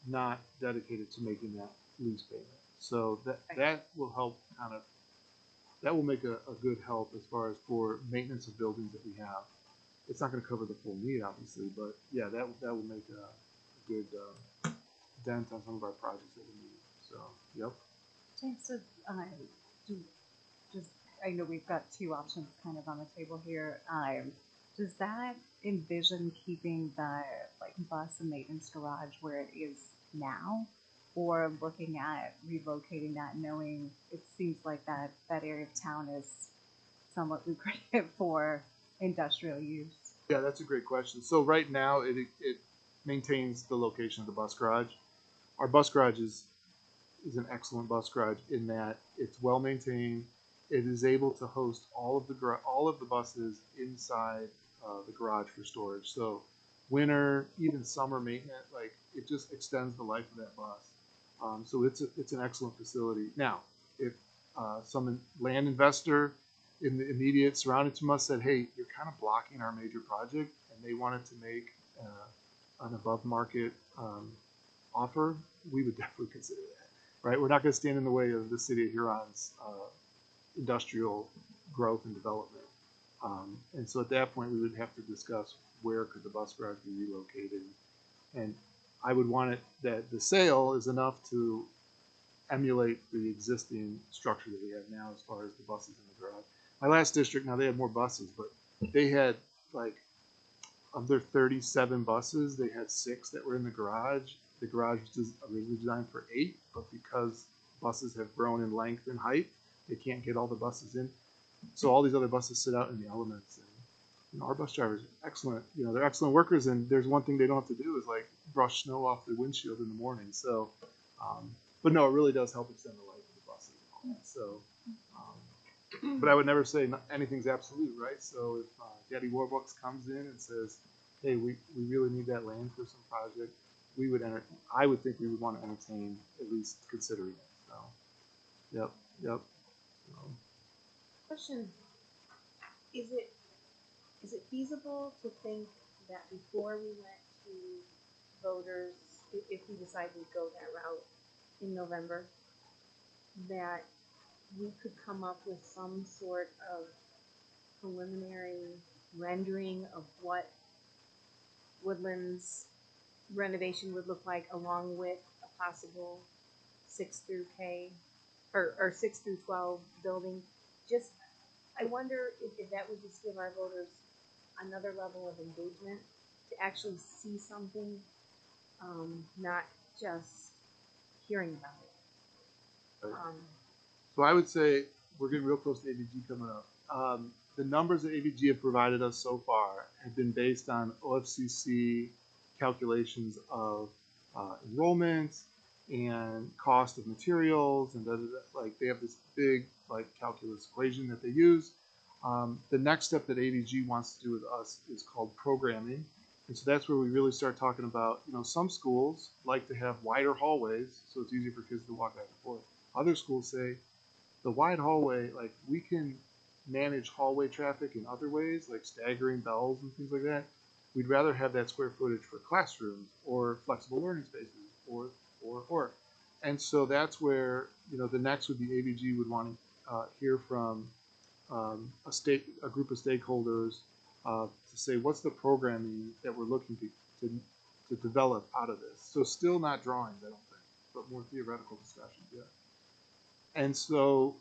Speaker 3: not dedicated to making that lease payment. So that will help that will make a good help as far as for maintenance of buildings that we have. It's not going to cover the full need, obviously, but yeah, that will make a good dent on some of our projects that we need. So, yep.
Speaker 9: So, I know we've got two options kind of on the table here. Does that envision keeping the bus and maintenance garage where it is now, or looking at relocating that, knowing it seems like that area of town is somewhat lucrative for industrial use?
Speaker 3: Yeah, that's a great question. So right now, maintains the location of the bus garage. Our bus garage is an excellent bus garage in that it's well maintained. It is able to host all of the buses inside the garage for storage. So winter, even summer maintenance, like it just extends the life of that bus. So it's an excellent facility. Now, if some land investor in the immediate surrounding to us said, "Hey, you're kind of blocking our major project," and they wanted to make an above market offer, we would definitely consider that. Right? We're not going to stand in the way of the city of Huron's industrial growth and development. And so at that point, we would have to discuss where could the bus garage be relocated. And I would want it that the sale is enough to emulate the existing structure that we have now as far as the buses in the garage. My last district, now they had more buses, but they had like of their 37 buses, they had 6 that were in the garage. The garage was originally designed for 8, but because buses have grown in length and height, they can't get all the buses in. So all these other buses sit out in the elements. And you know, our bus drivers are excellent. You know, they're excellent workers, and there's one thing they don't have to do is like brush snow off their windshield in the morning. So, but no, it really does help extend the life of the buses and all that. So, but I would never say anything's absolute, right? So if Daddy Warbucks comes in and says, "Hey, we really need that land for some project," we would I would think we would want to entertain at least considering it. So, yep.
Speaker 1: Question: Is it feasible to think that before we went to voters, if we decide we go that route in November, that we could come up with some sort of preliminary rendering of what Woodlands renovation would look like, along with a possible 6 through K or 6 through 12 building? Just, I wonder if that would just give our voters another level of engagement to actually see something, not just hearing about it.
Speaker 3: So I would say we're getting real close to AVG coming up. The numbers that AVG have provided us so far have been based on OFCC calculations of enrollment and cost of materials, and like they have this big like calculus equation that they use. The next step that AVG wants to do with us is called programming, and so that's where we really start talking about, you know, some schools like to have wider hallways so it's easier for kids to walk back and forth. Other schools say the wide hallway, like we can manage hallway traffic in other ways, like staggering bells and things like that. We'd rather have that square footage for classrooms or flexible learning spaces or. And so that's where, you know, the next would be AVG would want to hear from a group of stakeholders to say what's the programming that we're looking to develop out of this. So still not drawings, I don't think, but more theoretical discussions, yeah. And so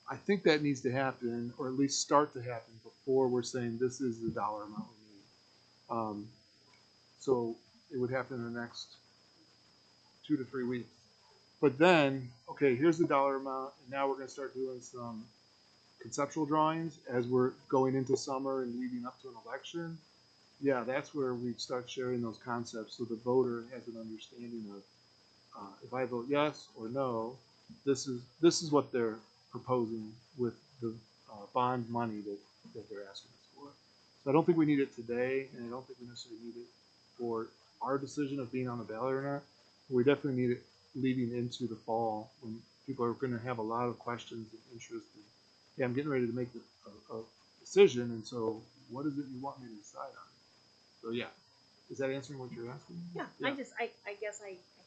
Speaker 3: I think that needs to happen, or at least start to happen, before we're saying this is the dollar amount we need. So it would happen in the next 2 to 3 weeks. But then, okay, here's the dollar amount, and now we're going to start doing some conceptual drawings as we're going into summer and leading up to an election. Yeah, that's where we start sharing those concepts so the voter has an understanding of if I vote yes or no, this is what they're proposing with the bond money that they're asking us for. So I don't think we need it today, and I don't think we necessarily need it for our decision of being on the ballot or not. We definitely need it leading into the fall when people are going to have a lot of questions and interest. And, yeah, I'm getting ready to make a decision, and so what is it you want me to decide on? So yeah, is that answering what you're asking?
Speaker 1: Yeah. I guess I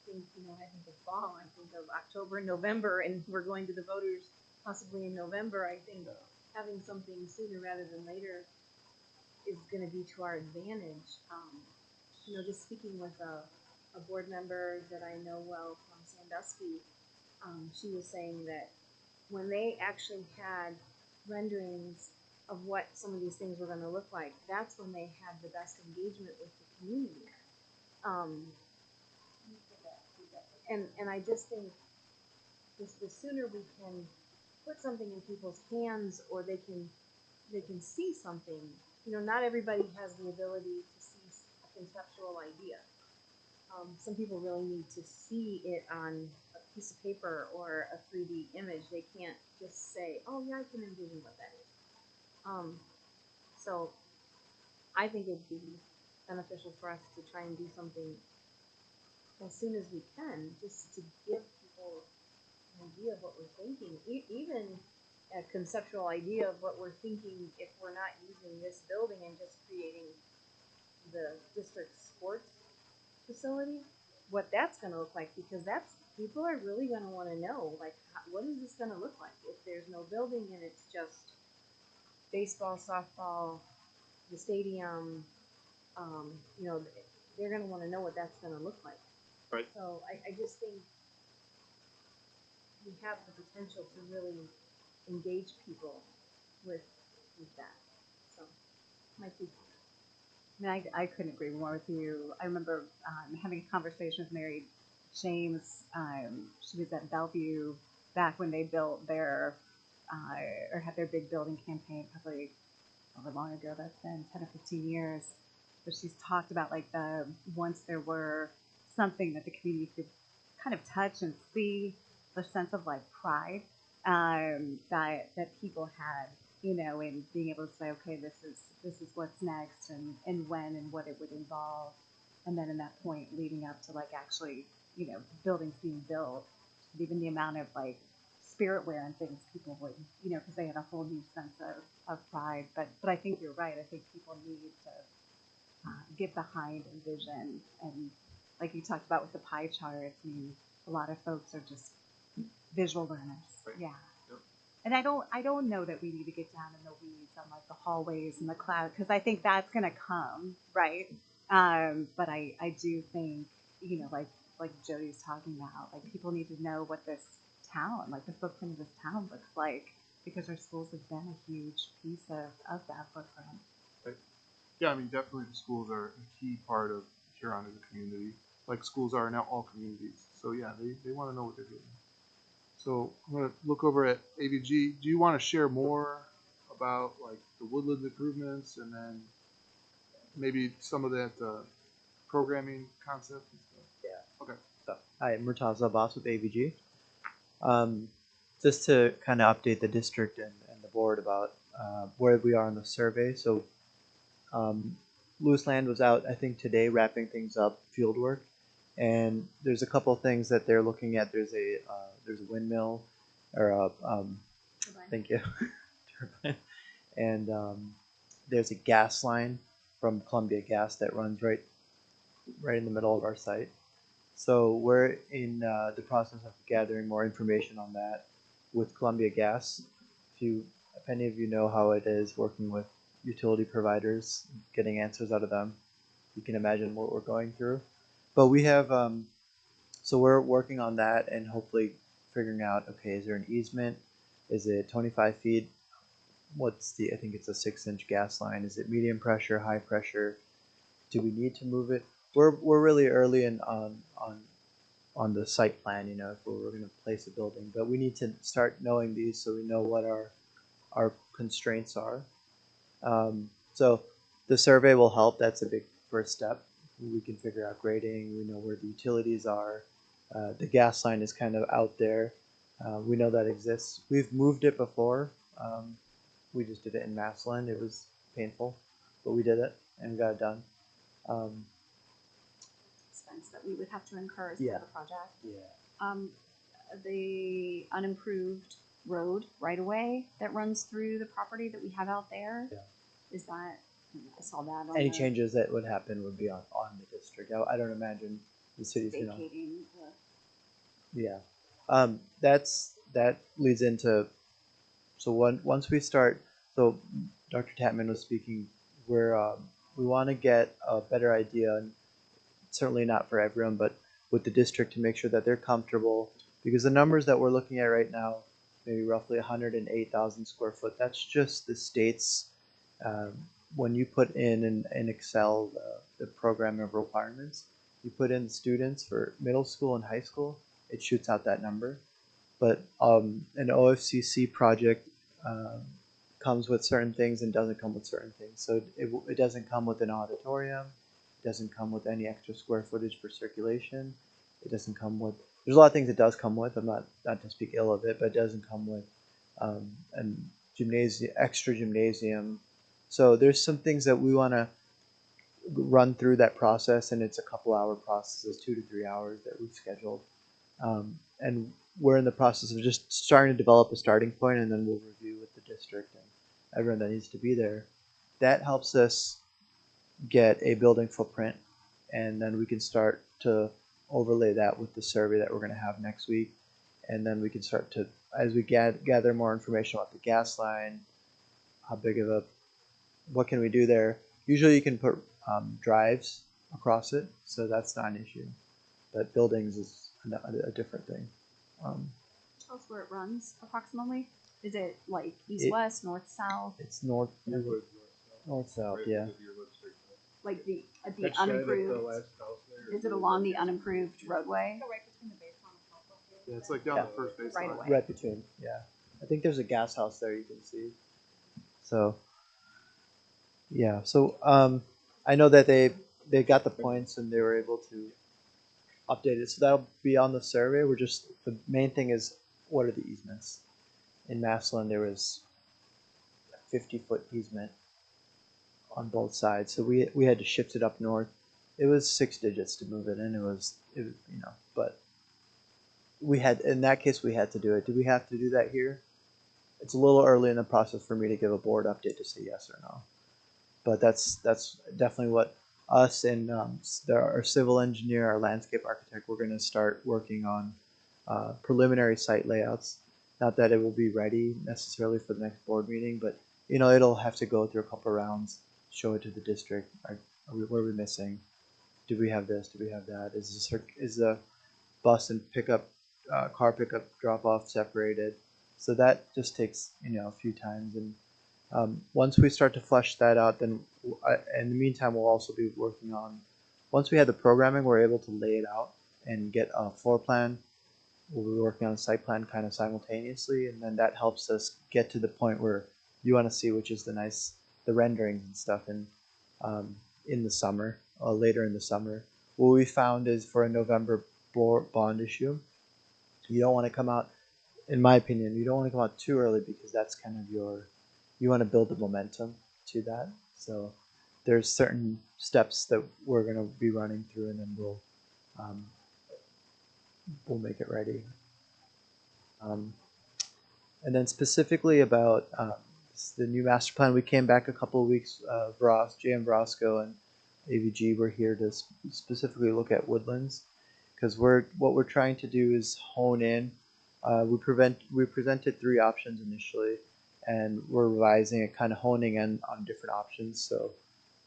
Speaker 1: think, you know, I think of fall, I think of October and November, and we're going to the voters possibly in November. I think having something sooner rather than later is going to be to our advantage. You know, just speaking with a board member that I know well from Sandusky, she was saying that when they actually had renderings of what some of these things were going to look like, that's when they had the best engagement with the community. And I just think the sooner we can put something in people's hands, or they can see something. You know, not everybody has the ability to see a conceptual idea. some people really need to see it on a piece of paper or a 3D image. They can't just say, "Oh yeah, I can envision what that is." So I think it'd be beneficial for us to try and do something as soon as we can, just to give people an idea of what we're thinking, even a conceptual idea of what we're thinking if we're not using this building and just creating the district sports facility, what that's going to look like, because that's people are really going to want to know, like, what is this going to look like if there's no building and it's just baseball, softball, the stadium. You know, they're going to want to know what that's going to look like.
Speaker 3: Right.
Speaker 1: So I just think we have the potential to really engage people with that. So, my two comments.
Speaker 9: I mean, I couldn't agree more with you. I remember having a conversation with Mary James. She was at Bellevue back when they built their, or had their big building campaign, probably however long ago that's been, 10 or 15 years. But she's talked about like once there were something that the community could kind of touch and see, the sense of like pride that people had, you know, in being able to say, okay, this is what's next, and when and what it would involve, and then in that point leading up to like actually, you know, buildings being built, even the amount of like spiritware and things people would, you know, because they had a whole new sense of pride. But I think you're right. I think people need to get behind and vision, and like you talked about with the pie charts. I mean, a lot of folks are just visual learners.
Speaker 3: Right.
Speaker 9: Yeah.
Speaker 3: Yep.
Speaker 9: And I don't know that we need to get down in the weeds on like the hallways and the cloud, because I think that's gonna come, right? But I do think, you know, like Jody's talking about, like people need to know what this town, like the footprint of this town looks like, because our schools have been a huge piece of that footprint.
Speaker 3: Right. Yeah, I mean, definitely the schools are a key part of Huron as a community, like schools are in all communities. So yeah, they want to know what they're getting. So I'm going to look over at AVG. Do you want to share more about like the woodland improvements, and then maybe some of that programming concept and stuff?
Speaker 10: Yeah.
Speaker 3: Okay.
Speaker 10: So, hi, I'm Murtaza Abbas with AVG. Just to kind of update the district and the board about where we are on the survey. So Lewis Land was out, I think, today wrapping things up, field work. And there's a couple things that they're looking at. There's a windmill, or a thank you, turbine, and there's a gas line from Columbia Gas that runs right in the middle of our site. So we're in the process of gathering more information on that with Columbia Gas. If any of you know how it is working with utility providers, getting answers out of them, you can imagine what we're going through. But we have, so we're working on that and hopefully figuring out, okay, is there an easement? Is it 25 feet? I think it's a 6-inch gas line. Is it medium pressure, high pressure? Do we need to move it? We're really early on the site plan, you know, if we're going to place a building, but we need to start knowing these so we know what our constraints are. So the survey will help. That's a big first step. We can figure out grading. We know where the utilities are. The gas line is kind of out there. We know that exists. We've moved it before. We just did it in Massillon. It was painful, but we did it and got it done.
Speaker 7: Expense that we would have to incur as
Speaker 10: Yeah.
Speaker 7: part of the project.
Speaker 10: Yeah.
Speaker 7: The unimproved road right away that runs through the property that we have out there.
Speaker 10: Yeah.
Speaker 7: Is that, I saw that on
Speaker 10: Any
Speaker 7: the
Speaker 10: changes that would happen would be on the district. I don't imagine the city's gonna.
Speaker 7: vacating the
Speaker 10: Yeah. That leads into, so once we start, so Dr. Tatman was speaking, we want to get a better idea, and certainly not for everyone, but with the district, to make sure that they're comfortable, because the numbers that we're looking at right now, maybe roughly 108,000 square foot, that's just the state's, when you put in Excel the program of requirements, you put in students for middle school and high school, it shoots out that number. But an OFCC project comes with certain things and doesn't come with certain things. So it doesn't come with an auditorium, It doesn't come with any extra square footage for circulation. It doesn't come with. There's a lot of things it does come with. I'm not to speak ill of it, but it doesn't come with an extra gymnasium. So there's some things that we want to run through that process, and it's a couple-hour process. It's 2 to 3 hours that we've scheduled, and we're in the process of just starting to develop a starting point, and then we'll review with the district and everyone that needs to be there. That helps us get a building footprint, and then we can start to overlay that with the survey that we're going to have next week, and then we can start to, as we gather more information about the gas line, how big of a, what can we do there. Usually you can put drives across it, so that's not an issue, but buildings is a different thing.
Speaker 7: Tell us where it runs approximately. Is it like east-west, north-south?
Speaker 10: It's north,
Speaker 8: Deerwood,
Speaker 10: north-south,
Speaker 8: right
Speaker 10: yeah.
Speaker 8: into Deerwood Street.
Speaker 7: Like the
Speaker 8: That shed at the
Speaker 7: unimproved?
Speaker 8: last house there,
Speaker 7: Is it along the unimproved roadway?
Speaker 3: Yeah, it's like down
Speaker 10: Yeah.
Speaker 3: the first base
Speaker 7: Right
Speaker 3: line.
Speaker 7: away.
Speaker 10: Right between, yeah. I think there's a gas house there you can see. So, yeah. So I know that they got the points and they were able to update it. So that'll be on the survey. We're just, the main thing is, what are the easements? In Massillon, there was a 50-foot easement on both sides. So we had to shift it up north. It was 6 digits to move it in. It was but we had, in that case, we had to do it. Do we have to do that here? It's a little early in the process for me to give a board update to say yes or no. But that's definitely what us and our civil engineer, our landscape architect, we're going to start working on preliminary site layouts. Not that it will be ready necessarily for the next board meeting, but it'll have to go through a couple rounds, show it to the district. What are we missing? Do we have this? Do we have that? Is the bus and pickup, car pickup drop off separated? So that just takes a few times, and once we start to flesh that out, then in the meantime we'll also be working on. Once we have the programming, we're able to lay it out and get a floor plan. We'll be working on a site plan kind of simultaneously, and then that helps us get to the point where you want to see, which is the renderings and stuff in the summer, later in the summer. What we found is for a November bond issue, you don't want to come out, in my opinion, you don't want to come out too early, because that's kind of you want to build the momentum to that. So there's certain steps that we're going to be running through, and then we'll make it ready. And then specifically about the new master plan, we came back a couple of weeks. J.M. Brosco and AVG were here to specifically look at woodlands, because what we're trying to do is hone in. We presented 3 options initially, and we're revising it, kind of honing in on different options. So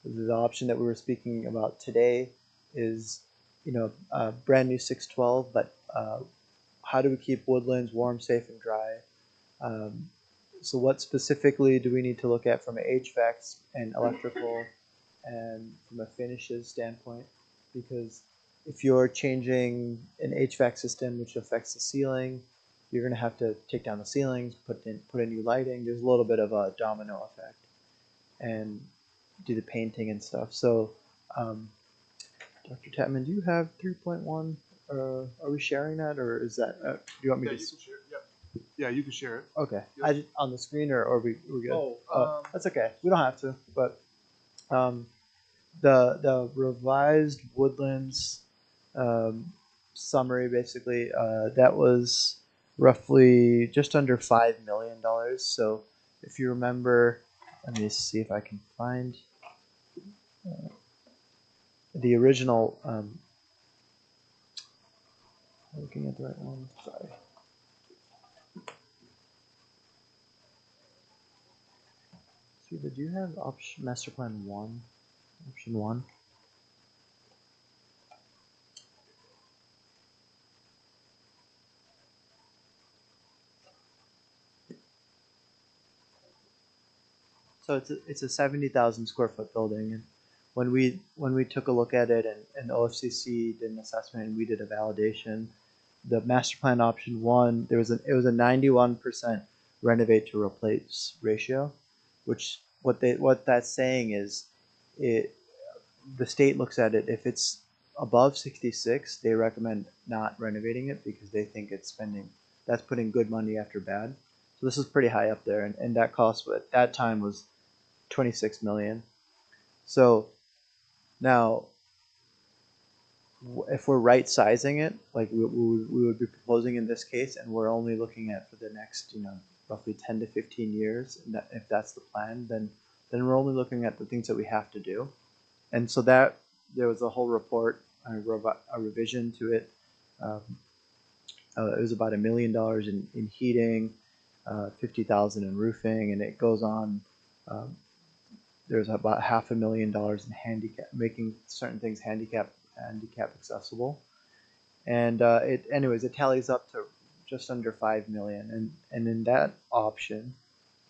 Speaker 10: the option that we were speaking about today is, brand new 612, but how do we keep woodlands warm, safe, and dry? So what specifically do we need to look at from an HVAC and electrical and from a finishes standpoint? Because if you're changing an HVAC system, which affects the ceiling, you're going to have to take down the ceilings, put in new lighting. There's a little bit of a domino effect, and do the painting and stuff. So, Dr. Tatman, do you have 3.1? Are we sharing that, or is that? Do you want me
Speaker 3: Yeah,
Speaker 10: to?
Speaker 3: you can share. Yeah, you can share it.
Speaker 10: Okay.
Speaker 3: Yep.
Speaker 10: On the screen, or we're good?
Speaker 3: Oh,
Speaker 10: That's okay. We don't have to. But the revised woodlands summary, basically, that was roughly just under $5 million. So if you remember, let me see if I can find the original. Looking at the right one. Sorry. See, did you have option master plan 1? Option 1? So it's a 70,000 square foot building, and when we took a look at it, and the OFCC did an assessment and we did a validation, the master plan option 1, it was a 91% renovate to replace ratio, which what that's saying is the state looks at it, if it's above 66, they recommend not renovating it because they think it's spending, that's putting good money after bad. So this is pretty high up there, and that cost at that time was 26 million. So now, if we're right sizing it, like we would be proposing in this case, and we're only looking at for the next, roughly 10 to 15 years, and that, if that's the plan, then we're only looking at the things that we have to do. And so that there was a whole report, a revision to it. It was about $1 million in heating, 50,000 in roofing, and it goes on. There's about $500,000 in handicap, making certain things handicap accessible, and it tallies up to just under 5 million. And in that option,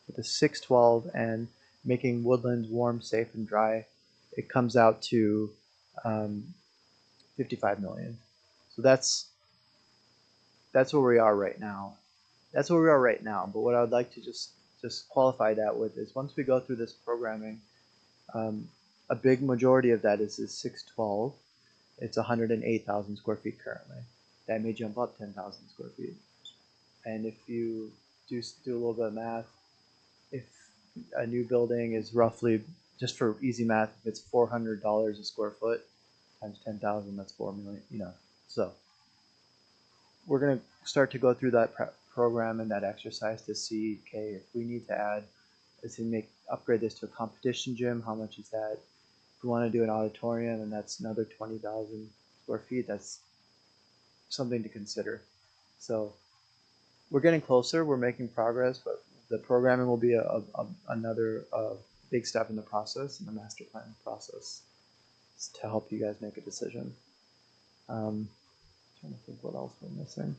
Speaker 10: with the 612 and making woodlands warm, safe, and dry, it comes out to 55 million. So that's where we are right now. That's where we are right now. But what I would like to just qualify that with is once we go through this programming, a big majority of that is 612. It's 108,000 square feet currently. That may jump up 10,000 square feet. And if you do a little bit of math, if a new building is roughly, just for easy math, if it's $400 a square foot times 10,000, that's 4 million. So we're gonna start to go through that program and that exercise to see, okay, if we need to add, let's say upgrade this to a competition gym, how much is that? If we want to do an auditorium, and that's another 20,000 square feet, that's something to consider. So we're getting closer, we're making progress, but the programming will be another big step in the process, in the master plan process, to help you guys make a decision. Trying to think what else we're missing.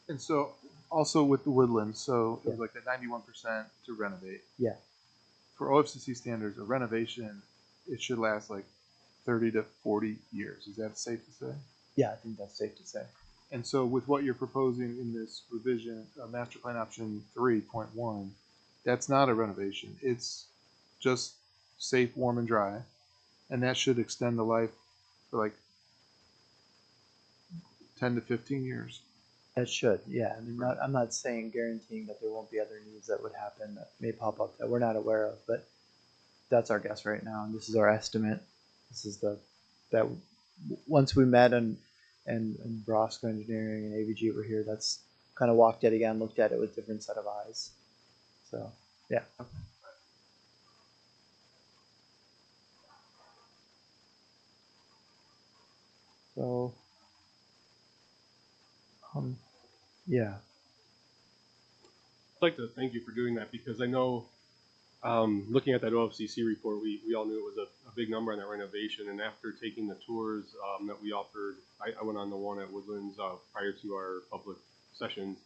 Speaker 3: And so also with the woodlands, so it was like the 91% to renovate.
Speaker 10: Yeah.
Speaker 3: For OFCC standards, a renovation, it should last like 30 to 40 years. Is that safe to say?
Speaker 10: Yeah, I think that's safe to say.
Speaker 3: And so with what you're proposing in this revision, master plan option 3.1, that's not a renovation. It's just safe, warm, and dry. And that should extend the life for like 10 to 15 years.
Speaker 10: It should, yeah. I mean, I'm not saying guaranteeing that there won't be other needs that would happen that may pop up that we're not aware of, but that's our guess right now, and this is our estimate. This is that once we met and Brosco Engineering and AVG were here, that's kind of walked it again, looked at it with a different set of eyes. So yeah. So yeah.
Speaker 8: I'd like to thank you for doing that, because I know, looking at that OFCC report, we all knew it was a big number on that renovation. And after taking the tours that we offered, I went on the one at Woodlands prior to our public sessions.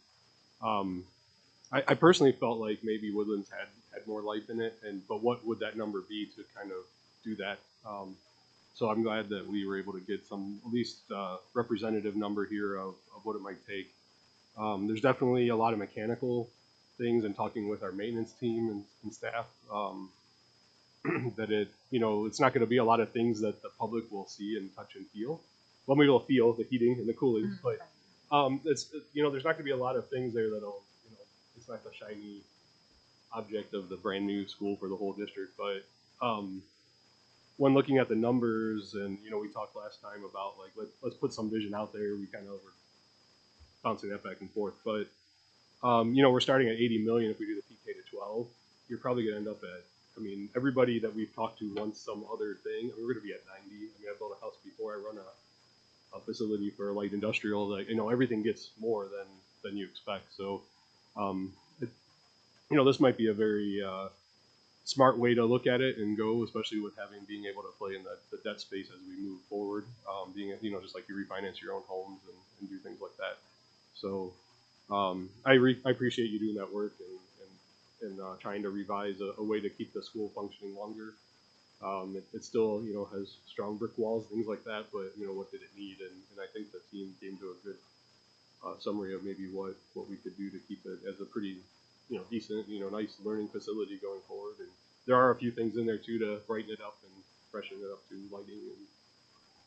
Speaker 8: I personally felt like maybe Woodlands had more life in it, but what would that number be to kind of do that? So I'm glad that we were able to get some, at least representative number here of what it might take. There's definitely a lot of mechanical things, and talking with our maintenance team and staff, that it's not going to be a lot of things that the public will see and touch and feel. Well, maybe they'll feel the heating and the cooling, but it's there's not going to be a lot of things there that'll it's not the shiny object of the brand new school for the whole district. But when looking at the numbers, and we talked last time about like let's put some vision out there. We kind of were bouncing that back and forth, but we're starting at 80 million. If we do the PK to 12, you're probably going to end up at, everybody that we've talked to wants some other thing. We're going to be at 90. I've built a house before. I run a facility for light industrial. That everything gets more than you expect. So, this might be a very smart way to look at it and go, especially with being able to play in the debt space as we move forward. Being just like you refinance your own homes and do things like that. So. I appreciate you doing that work and trying to revise a way to keep the school functioning longer. It still, has strong brick walls, things like that, but, what did it need? And I think the team came to a good summary of maybe what we could do to keep it as a pretty, decent, nice learning facility going forward. And there are a few things in there too to brighten it up and freshen it up to lighting and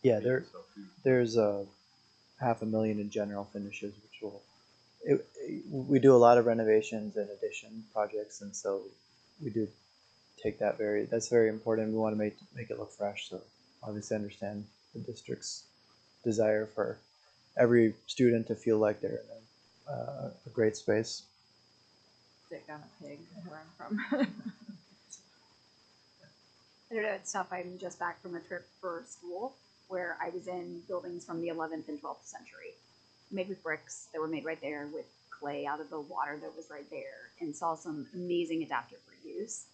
Speaker 10: Yeah,
Speaker 8: paint
Speaker 10: there
Speaker 8: and stuff too.
Speaker 10: there's $500,000 in general finishes, which will we do a lot of renovations and addition projects, and so we do take that that's very important. We want to make it look fresh. So obviously, I understand the district's desire for every student to feel like they're in a great space.
Speaker 9: Stick on a pig where I'm from.
Speaker 7: I don't know, it's tough. I'm just back from a trip for school where I was in buildings from the 11th and 12th century, made with bricks that were made right there with clay out of the water that was right there, and saw some amazing adaptive reuse.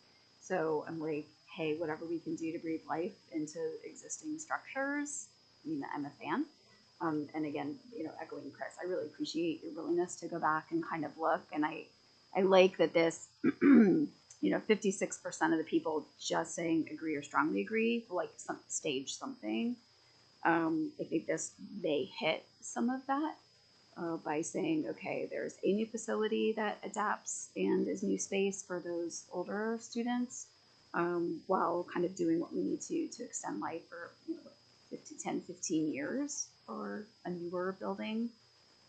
Speaker 7: So I'm like, hey, whatever we can do to breathe life into existing structures, I mean, I'm a fan. And again, you know, echoing Chris, I really appreciate your willingness to go back and kind of look. And I like that this, you know, 56% of the people just saying agree or strongly agree, like stage something. I think this may hit some of that by saying, okay, there's a new facility that adapts and is new space for those older students, while kind of doing what we need to extend life for, you know, 10, 15 years for a newer building.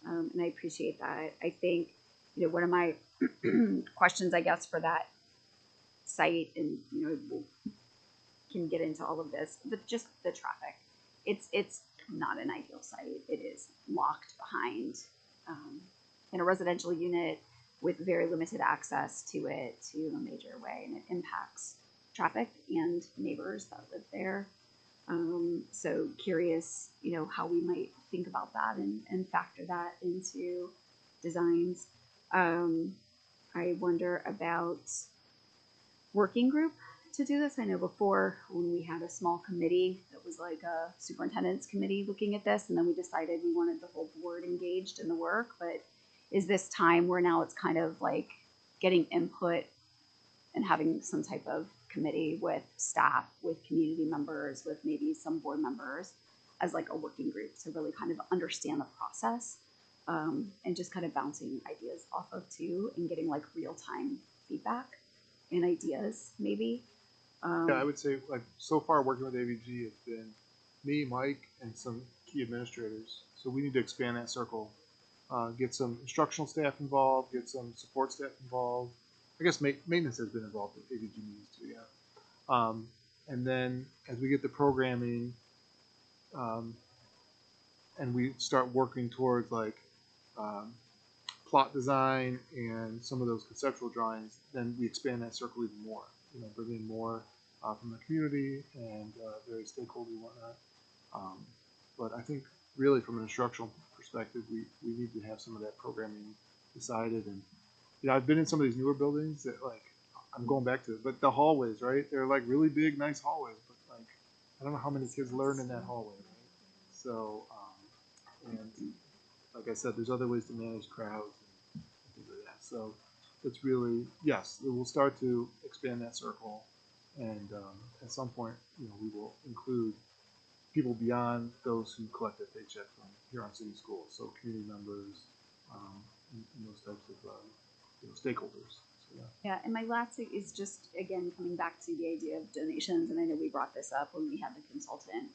Speaker 7: And I appreciate that. I think, you know, one of my questions, I guess, for that site, and, you know, we'll, can get into all of this, but just the traffic. It's not an ideal site. It is locked behind in a residential unit with very limited access to it to a major way, and it impacts traffic and neighbors that live there. So curious, you know, how we might think about that and factor that into designs. I wonder about working group to do this. I know before when we had a small committee that was like a superintendent's committee looking at this, and then we decided we wanted the whole board engaged in the work, but is this time where now it's kind of like getting input and having some type of committee with staff, with community members, with maybe some board members as like a working group to really kind of understand the process, and just kind of bouncing ideas off of too and getting like real-time feedback and ideas maybe.
Speaker 3: Yeah, I would say, like, so far working with AVG, it's been me, Mike, and some key administrators. So we need to expand that circle, get some instructional staff involved, get some support staff involved. I guess maintenance has been involved with AVG meetings too, yeah. And then as we get the programming, and we start working towards like plot design and some of those conceptual drawings, then we expand that circle even more. You know, bring in more from the community and various stakeholders and whatnot. But I think really from an instructional perspective, we need to have some of that programming decided. And you know, I've been in some of these newer buildings that, like, I'm going back to it, but the hallways, right? They're like really big, nice hallways, but like I don't know how many kids learn in that hallway, right? So, and like I said, there's other ways to manage crowds and things like that. So it's really, yes, it will start to expand that circle, and at some point, you know, we will include people beyond those who collect their paycheck from Huron City Schools, so community members, and those types of you know, stakeholders. So, yeah.
Speaker 7: Yeah, and my last thing is just, again, coming back to the idea of donations, and I know we brought this up when we had the consultant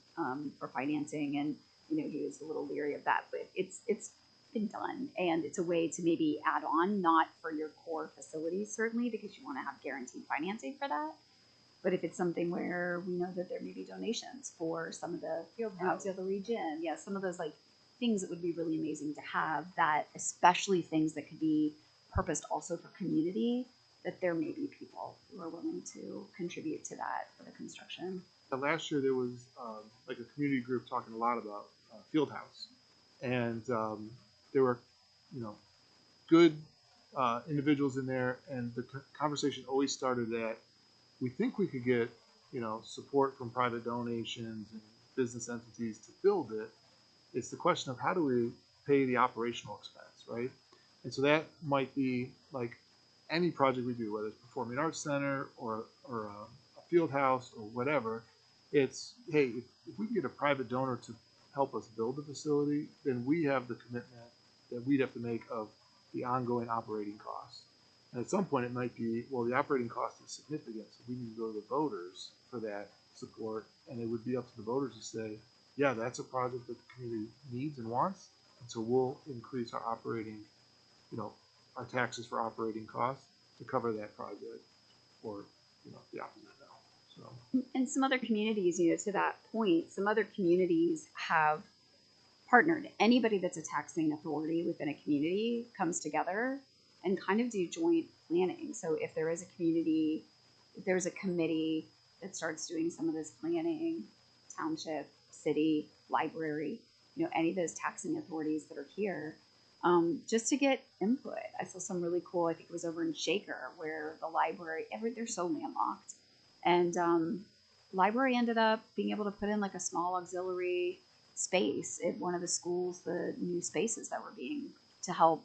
Speaker 7: for financing, and, you know, he was a little leery of that, but it's been done, and it's a way to maybe add on, not for your core facilities, certainly, because you want to have guaranteed financing for that. But if it's something where we know that there may be donations for some of the field auxiliary gym, yeah, some of those like things that would be really amazing to have, that especially things that could be purposed also for community, that there may be people who are willing to contribute to that for the construction.
Speaker 3: Last year there was like a community group talking a lot about Fieldhouse, and there were, you know, good individuals in there, and the conversation always started at, we think we could get, you know, support from private donations and business entities to build it. It's the question of how do we pay the operational expense, right? And so that might be like any project we do, whether it's Performing Arts Center or a field house or whatever. It's, hey, if we can get a private donor to help us build the facility, then we have the commitment that we'd have to make of the ongoing operating costs. And at some point, it might be, well, the operating cost is significant, so we need to go to the voters for that support. And it would be up to the voters to say, yeah, that's a project that the community needs and wants. And so we'll increase our operating, our taxes for operating costs to cover that project, or, the opposite now. So.
Speaker 7: And some other communities, to that point, some other communities have partnered. Anybody that's a taxing authority within a community comes together and kind of do joint planning. So if there is a community, if there's a committee that starts doing some of this planning, township, city, library, any of those taxing authorities that are here, just to get input. I saw some really cool, I think it was over in Shaker, where the library, they're so landlocked. And library ended up being able to put in like a small auxiliary space at one of the schools, the new spaces that were being, to help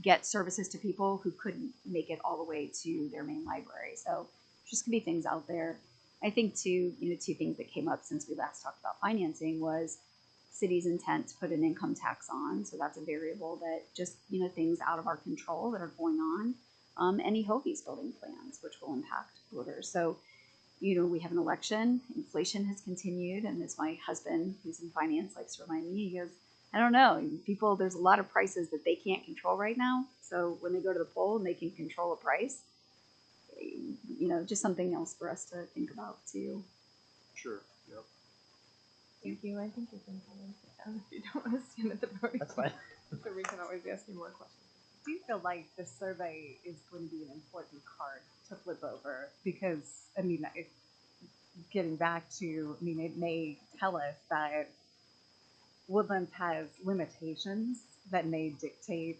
Speaker 7: get services to people who couldn't make it all the way to their main library. So just gonna be things out there. I think two things that came up since we last talked about financing was city's intent to put an income tax on. So that's a variable that just, things out of our control that are going on. Any Hoagie's building plans, which will impact voters. So, we have an election, inflation has continued, and as my husband, who's in finance, likes to remind me, he goes, I don't know, there's a lot of prices that they can't control right now. So when they go to the poll and they can control a price, just something else for us to think about too.
Speaker 3: Sure. Yep.
Speaker 1: Thank you. I think you can if you don't want to stand at the podium.
Speaker 10: That's fine.
Speaker 1: So we can always ask you more questions.
Speaker 9: Do you feel like the survey is going to be an important card to flip over? Because, getting back to, it may tell us that Woodlands has limitations that may dictate,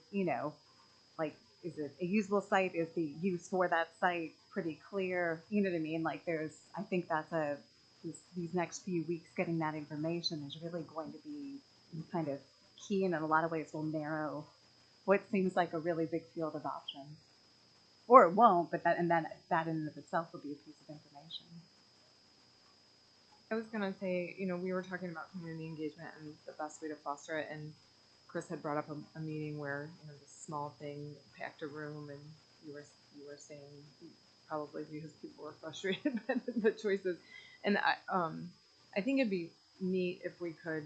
Speaker 9: is it a usable site? Is the use for that site pretty clear? You know what I mean? I think that's these next few weeks getting that information is really going to be kind of key, and in a lot of ways will narrow what seems like a really big field of options. Or it won't, but that in and of itself will be a piece of information.
Speaker 11: I was gonna say, we were talking about community engagement and the best way to foster it, and Chris had brought up a meeting where, this small thing packed a room, and you were saying probably because people were frustrated by the choices, and I think it'd be neat if we could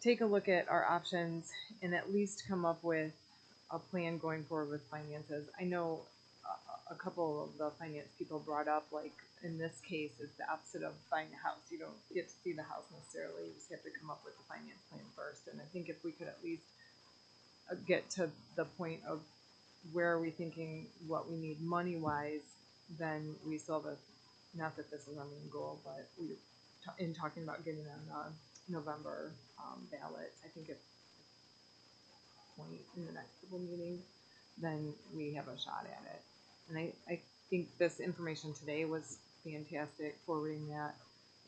Speaker 11: take a look at our options and at least come up with a plan going forward with finances. I know a couple of the finance people brought up, like, in this case, it's the opposite of buying a house. You don't get to see the house necessarily. You just have to come up with the finance plan first. And I think if we could at least get to the point of where are we thinking what we need money-wise, then we still have not that this is our main goal, but in talking about getting on the November ballot, I think at point in the next couple meetings, then we have a shot at it. And I think this information today was fantastic. Forwarding that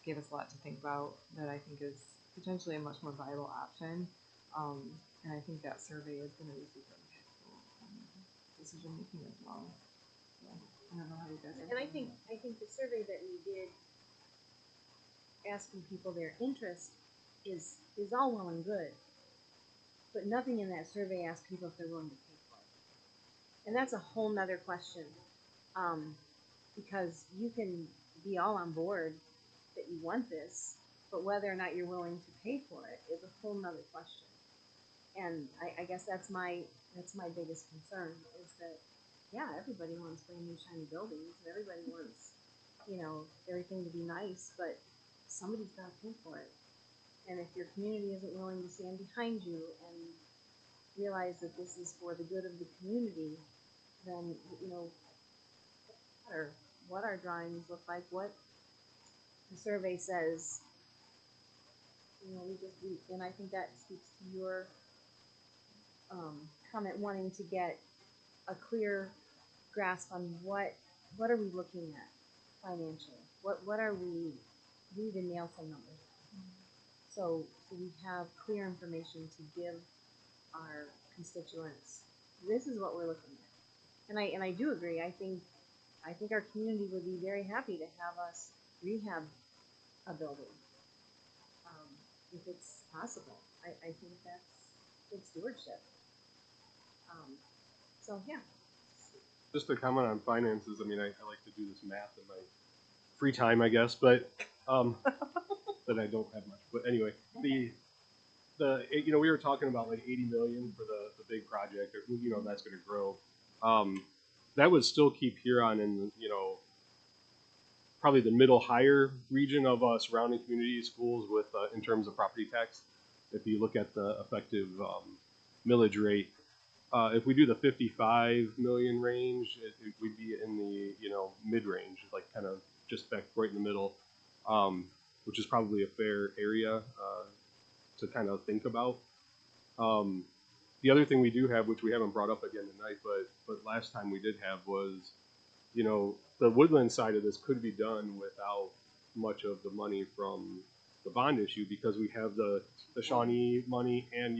Speaker 11: gave us a lot to think about that I think is potentially a much more viable option. And I think that survey is going to be super impactful decision making as well. So, I don't know how you guys are.
Speaker 1: And I think the survey that we did asking people their interest is all well and good, but nothing in that survey asks people if they're willing to pay for it. And that's a whole nother question, because you can be all on board that you want this, but whether or not you're willing to pay for it is a whole nother question. And I guess that's my biggest concern is that, yeah, everybody wants brand new shiny buildings and everybody wants, everything to be nice, but somebody's got to pay for it. And if your community isn't willing to stand behind you and realize that this is for the good of the community, then, what our drawings look like, what the survey says, and I think that speaks to your comment wanting to get a clear grasp on what are we looking at financially? What are we need to nail some numbers down. So we have clear information to give our constituents. This is what we're looking at. And I do agree. I think our community would be very happy to have us rehab a building, if it's possible. I think that's good stewardship. So yeah,
Speaker 8: Just to comment on finances, I mean, I like to do this math in my free time, I guess, but that I don't have much. But anyway, we were talking about like 80 million for the big project. That's going to grow. That would still keep Huron in probably the middle higher region of surrounding community schools with in terms of property tax. If you look at the effective millage rate, if we do the 55 million range, we'd be in the mid range, like kind of just back right in the middle, which is probably a fair area to kind of think about. The other thing we do have, which we haven't brought up again tonight, but last time we did have was, the Woodland side of this could be done without much of the money from the bond issue, because we have the Shawnee money, and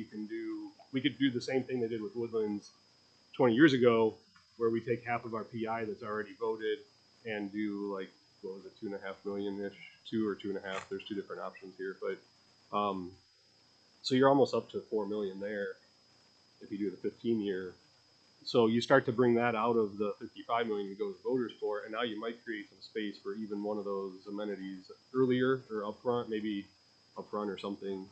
Speaker 8: we could do the same thing they did with Woodlands 20 years ago, where we take half of our PI that's already voted and do like, what was it, 2.5 million-ish, 2 or 2.5. There's two different options here, but so you're almost up to 4 million there if you do the 15-year. So you start to bring that out of the 55 million you go to voters for, and now you might create some space for even one of those amenities earlier or upfront, maybe upfront or something.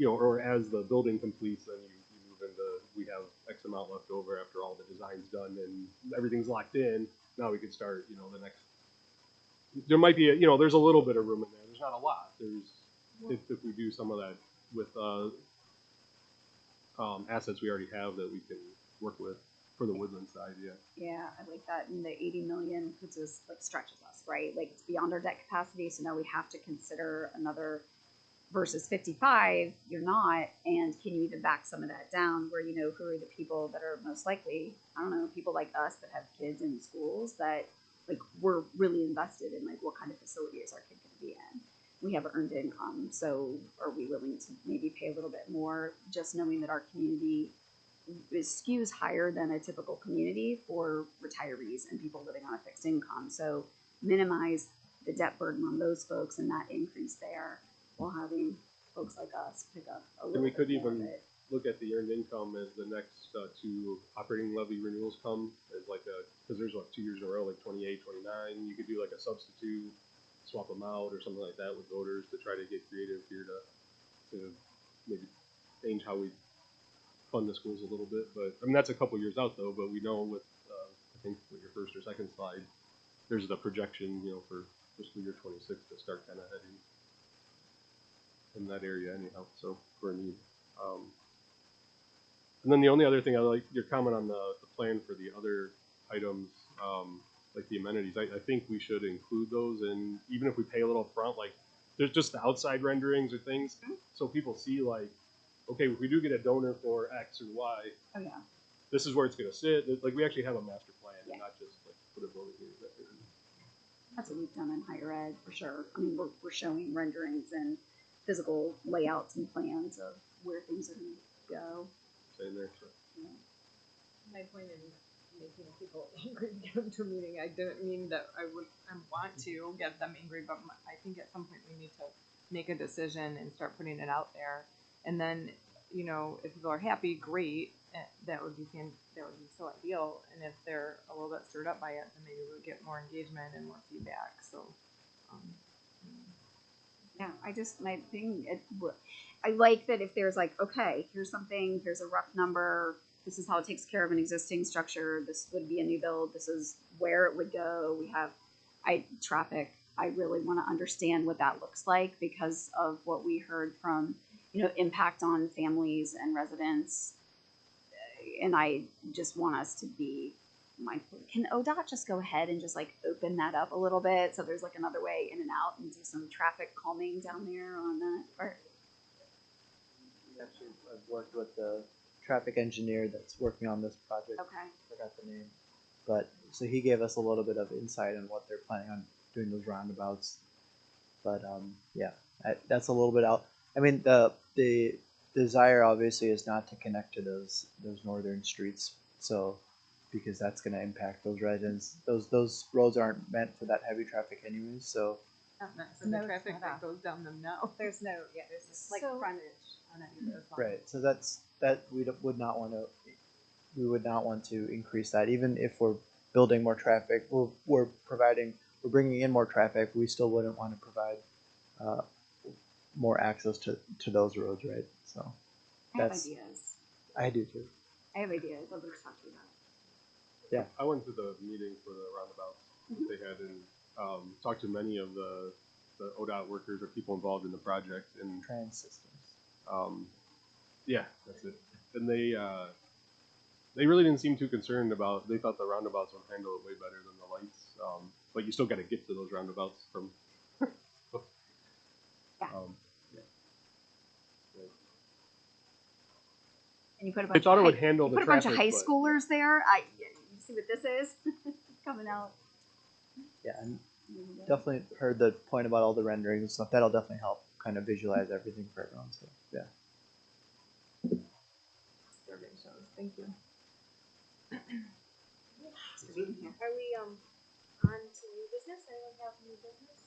Speaker 8: Or as the building completes, then you move into, we have X amount left over after all the design's done and everything's locked in. Now we could start, the next. There might be, there's a little bit of room in there. There's not a lot. If we do some of that with assets we already have that we can work with for the Woodland side, yeah.
Speaker 7: Yeah, I like that. And the 80 million puts us, like, stretches us, right? Like, it's beyond our debt capacity, so now we have to consider another versus 55, you're not. And can you even back some of that down where, who are the people that are most likely, I don't know, people like us that have kids in schools that, like, we're really invested in, like, what kind of facility is our kid going to be in? We have earned income, so are we willing to maybe pay a little bit more, just knowing that our community skews higher than a typical community for retirees and people living on a fixed income. So minimize the debt burden on those folks and that increase there, while having folks like us pick up a little
Speaker 8: and we
Speaker 7: bit
Speaker 8: could
Speaker 7: more
Speaker 8: even
Speaker 7: of it.
Speaker 8: look at the earned income as the next two operating levy renewals come, as like because there's 2 years in a row, like 28, 29. You could do like a substitute, swap them out or something like that with voters to try to get creative here to maybe change how we fund the schools a little bit. But I mean, that's a couple years out though, but we know with I think with your first or second slide, there's the projection, for fiscal year 26 to start kind of heading in that area anyhow, so for a need. And then the only other thing I like your comment on the plan for the other items, like the amenities. I think we should include those, and even if we pay a little upfront, like there's just the outside renderings or things, so people see like, okay, if we do get a donor for X or Y,
Speaker 7: Oh yeah,
Speaker 8: this is where it's going to sit. Like we actually have a master plan,
Speaker 7: Yeah.
Speaker 8: and not just like put a vote here.
Speaker 7: that's what we've done in higher ed for sure. I mean, we're showing renderings and physical layouts and plans of where things are going to go.
Speaker 8: Same there. So.
Speaker 11: My point in making people angry to come to a meeting, I didn't mean that I want to get them angry, but I think at some point we need to make a decision and start putting it out there. And then, if people are happy, great. That would be so ideal. And if they're a little bit stirred up by it, then maybe we'll get more engagement and more feedback. So,
Speaker 7: Yeah, I like that if there's like, okay, here's a rough number. This is how it takes care of an existing structure. This would be a new build. This is where it would go. We have traffic. I really want to understand what that looks like because of what we heard from, impact on families and residents. And I just want us to be mindful. Can ODOT just go ahead and just like open that up a little bit so there's like another way in and out and do some traffic calming down there on that? Or
Speaker 10: Actually, I've worked with the traffic engineer that's working on this project.
Speaker 7: okay,
Speaker 10: Forgot the name, but so he gave us a little bit of insight on what they're planning on doing those roundabouts. But yeah, that's a little bit out. I mean, the desire obviously is not to connect to those northern streets, so because that's going to impact those residents. Those roads aren't meant for that heavy traffic anyways. So
Speaker 11: not for
Speaker 6: No,
Speaker 11: the
Speaker 6: it's
Speaker 11: traffic
Speaker 6: not
Speaker 11: that
Speaker 6: up.
Speaker 11: goes down them now.
Speaker 6: There's like
Speaker 1: So-
Speaker 6: frontage on any of those lots.
Speaker 10: right, so that we would not want to we would not want to increase that, even if we're building more traffic. We're bringing in more traffic. We still wouldn't want to provide more access to those roads, right? So
Speaker 7: I have
Speaker 10: that's
Speaker 7: ideas.
Speaker 10: I do too.
Speaker 7: I have ideas. I'll just talk to you about.
Speaker 8: I went to the meeting for the roundabouts that they had and talked to many of the ODOT workers or people involved in the project. And
Speaker 10: Trans systems.
Speaker 8: yeah, that's it. And they really didn't seem too concerned about. They thought the roundabouts would handle it way better than the lights. But you still got to get to those roundabouts from.
Speaker 7: Yeah.
Speaker 8: Yeah.
Speaker 7: And you put a
Speaker 8: They
Speaker 7: bunch
Speaker 8: thought
Speaker 7: of
Speaker 8: it would
Speaker 7: high-
Speaker 8: handle
Speaker 7: you
Speaker 8: the
Speaker 7: put a bunch of
Speaker 8: traffic,
Speaker 7: high
Speaker 8: but-
Speaker 7: schoolers there. You see what this is coming out.
Speaker 10: Yeah, and definitely heard the point about all the renderings and stuff. That'll definitely help kind of visualize everything for everyone. So yeah.
Speaker 11: Survey shows. Thank you.
Speaker 1: Are we on to new business? Anyone have new business?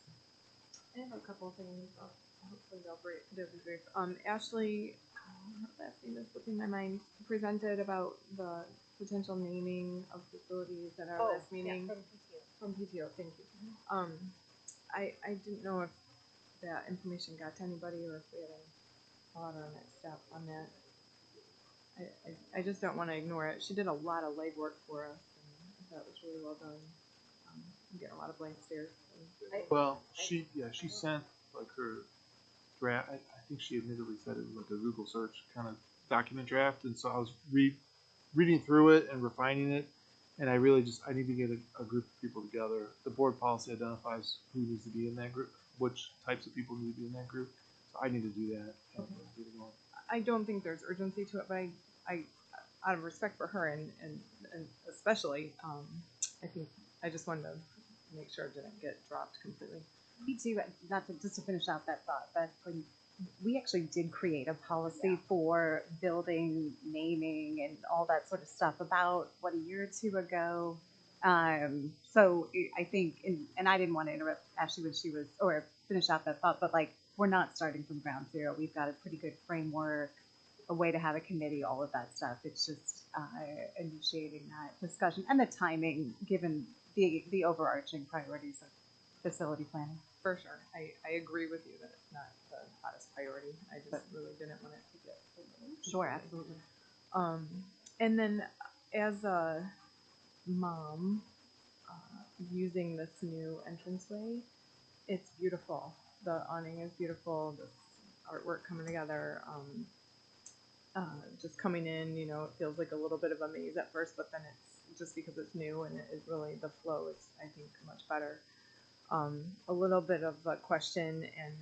Speaker 11: I have a couple of things. Hopefully they'll be brief. Ashley, her last name is slipping my mind, presented about the potential naming of facilities at our last meeting. From PTO, thank you. I didn't know if that information got to anybody or if we had any thought or next step on that. I just don't want to ignore it. She did a lot of legwork for us, and I thought it was really well done. I'm getting a lot of blank stares.
Speaker 3: Well, she sent like her draft. I think she admittedly said it was like a Google search kind of document draft, and so I was reading through it and refining it, and I need to get a group of people together. The board policy identifies who needs to be in that group, which types of people need to be in that group. So I need to do that. And get it going.
Speaker 11: I don't think there's urgency to it, but I out of respect for her and especially, I think I just wanted to make sure it didn't get dropped completely.
Speaker 9: Me too. Just to finish out that thought, but we actually did create a policy for building, naming, and all that sort of stuff about a year or two ago. So I think, and I didn't want to interrupt Ashley when she was, or finish out that thought, but like we're not starting from ground zero. We've got a pretty good framework, a way to have a committee, all of that stuff. It's just initiating that discussion and the timing, given the overarching priorities of facility planning.
Speaker 11: For sure. I agree with you that it's not the hottest priority. I just really didn't want it to get overlooked.
Speaker 9: Sure, absolutely.
Speaker 11: And then as a mom, using this new entranceway, it's beautiful. The awning is beautiful. This artwork coming together, just coming in, it feels like a little bit of a maze at first, but then it's just because it's new and it really, the flow is, I think, much better. A little bit of a question, and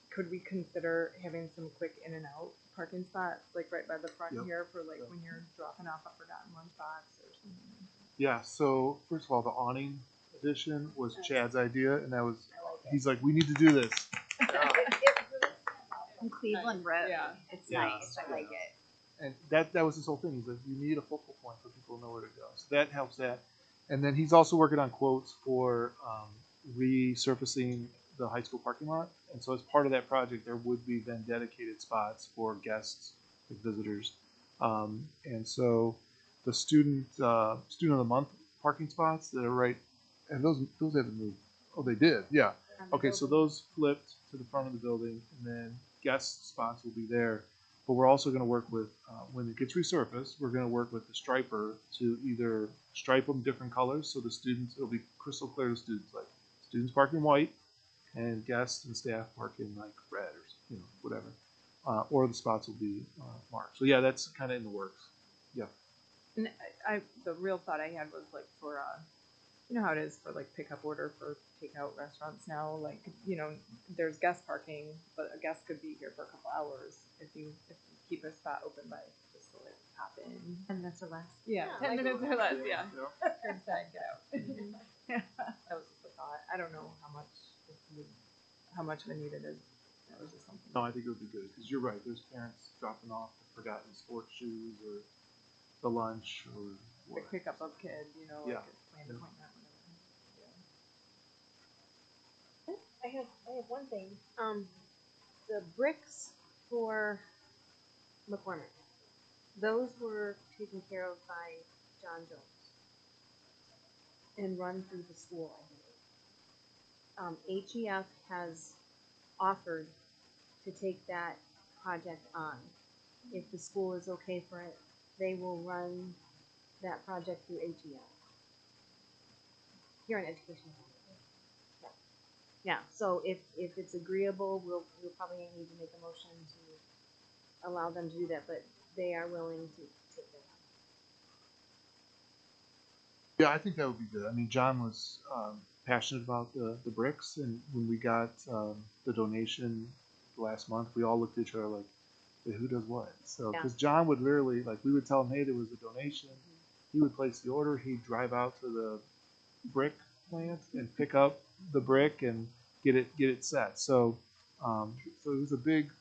Speaker 11: could we consider having some quick in and out parking spots, like right by the front here for like when you're dropping off a forgotten lunchbox or something?
Speaker 3: Yeah. So first of all, the awning addition was Chad's idea, and he's like, we need to do this.
Speaker 7: On Cleveland Road.
Speaker 11: Yeah.
Speaker 7: It's
Speaker 3: Yeah.
Speaker 7: nice. I like it.
Speaker 3: And that was his whole thing. He's like, you need a focal point for people to know where to go. So that helps that. And then he's also working on quotes for resurfacing the high school parking lot. And so as part of that project, there would be then dedicated spots for guests, like visitors. And so the student of the month parking spots that are right, and those haven't moved. Oh, they did. Yeah. Okay, so those flipped to the front of the building, and then guest spots will be there. But we're also going to work with, when it gets resurfaced, we're going to work with the striper to either stripe them different colors, so the students, it'll be crystal clear to students, like students park in white, and guests and staff park in like red or whatever, or the spots will be marked. So yeah, that's kind of in the works. Yeah.
Speaker 11: And the real thought I had was like for, you know how it is for like pickup order for takeout restaurants now, like, there's guest parking, but a guest could be here for a couple hours if you keep a spot open by just to like hop in.
Speaker 9: 10 minutes or less.
Speaker 11: Yeah,
Speaker 1: Yeah,
Speaker 11: 10
Speaker 1: like
Speaker 11: minutes or less, yeah.
Speaker 3: Yeah.
Speaker 11: Curbside, get out. That was just a thought. I don't know how much of a need it is. That was just something.
Speaker 3: No, I think it would be good because you're right. There's parents dropping off the forgotten sports shoes or the lunch or
Speaker 11: Like pick up a kid, like
Speaker 3: Yeah.
Speaker 11: a planned appointment, whatever.
Speaker 1: I have one thing. The bricks for McCormick. those were taken care of by John Jones and run through the school, I believe. HEF has offered to take that project on. If the school is okay for it, they will run that project through HEF. Here in education. Yeah, so if it's agreeable, we'll probably need to make a motion to allow them to do that, but they are willing to take that on.
Speaker 3: Yeah, I think that would be good. I mean, John was passionate about the bricks, and when we got the donation last month, we all looked at each other like, "Wait, who does what?" So,
Speaker 1: Yeah.
Speaker 3: because John would literally, like, we would tell him, "Hey, there was a donation." He would place the order. He'd drive out to the brick plant and pick up the brick and get it set. So, so it was a big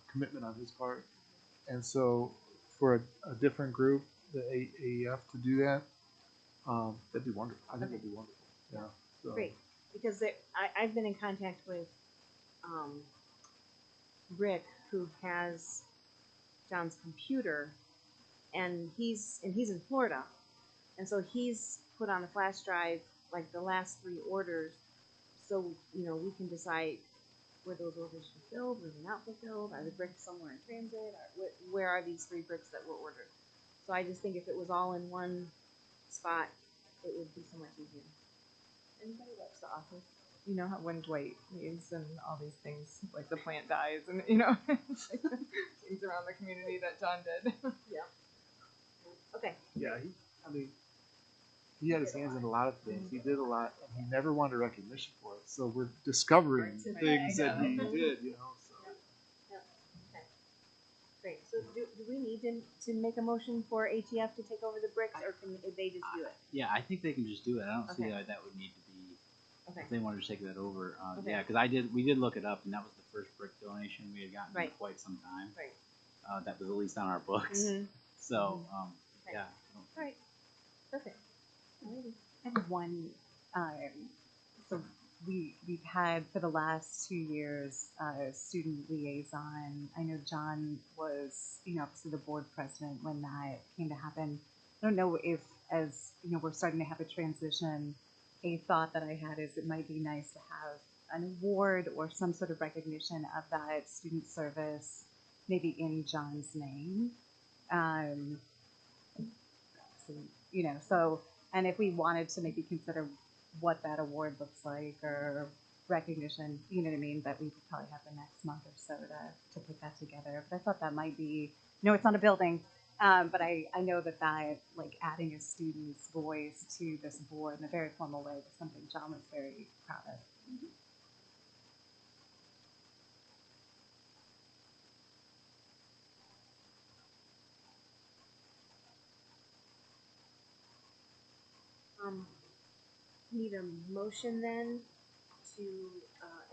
Speaker 3: commitment on his part. And so, for a different group, the AEF, to do that, that'd be wonderful. I think that'd be wonderful. Yeah. So.
Speaker 1: Great, because I've been in contact with Rick, who has John's computer, and he's in Florida, and so he's put on a flash drive like the last 3 orders, so we can decide where those orders were filled, were they not fulfilled, are the bricks somewhere in transit, or where are these 3 bricks that were ordered? So I just think if it was all in one spot, it would be so much easier.
Speaker 11: Anybody watch The Office? You know how when Dwight leaves and all these things, like the plant dies, and things around the community that John did.
Speaker 1: Yeah. Okay.
Speaker 3: Yeah, he had his hands in a lot of things. He did a lot, and he never wanted recognition for it. So we're discovering things that he did, So.
Speaker 1: Yeah. Okay. Great. So do we need to make a motion for ATF to take over the bricks, or can they just do it?
Speaker 2: Yeah, I think they can just do it. I don't see
Speaker 1: Okay.
Speaker 2: why that would need to be,
Speaker 1: Okay.
Speaker 2: if they wanted to take that over.
Speaker 1: Okay.
Speaker 2: Yeah, because we did look it up, and that was the first brick donation we had gotten in
Speaker 1: Right.
Speaker 2: quite some time.
Speaker 1: Right.
Speaker 2: That was at least on our books.
Speaker 1: Mhm.
Speaker 2: So,
Speaker 1: Okay.
Speaker 2: yeah.
Speaker 1: All right. Perfect. Alrighty.
Speaker 9: I have one. So we've had for the last 2 years a student liaison. I know John was, obviously the board president when that came to happen. I don't know if, as we're starting to have a transition, a thought that I had is it might be nice to have an award or some sort of recognition of that student service, maybe in John's name. So, and if we wanted to maybe consider what that award looks like or recognition, you know what I mean, that we would probably have the next month or so to put that together. But I thought that might be, it's not a building, but I know that like adding a student's voice to this board in a very formal way was something John was very proud of.
Speaker 1: Need a motion then to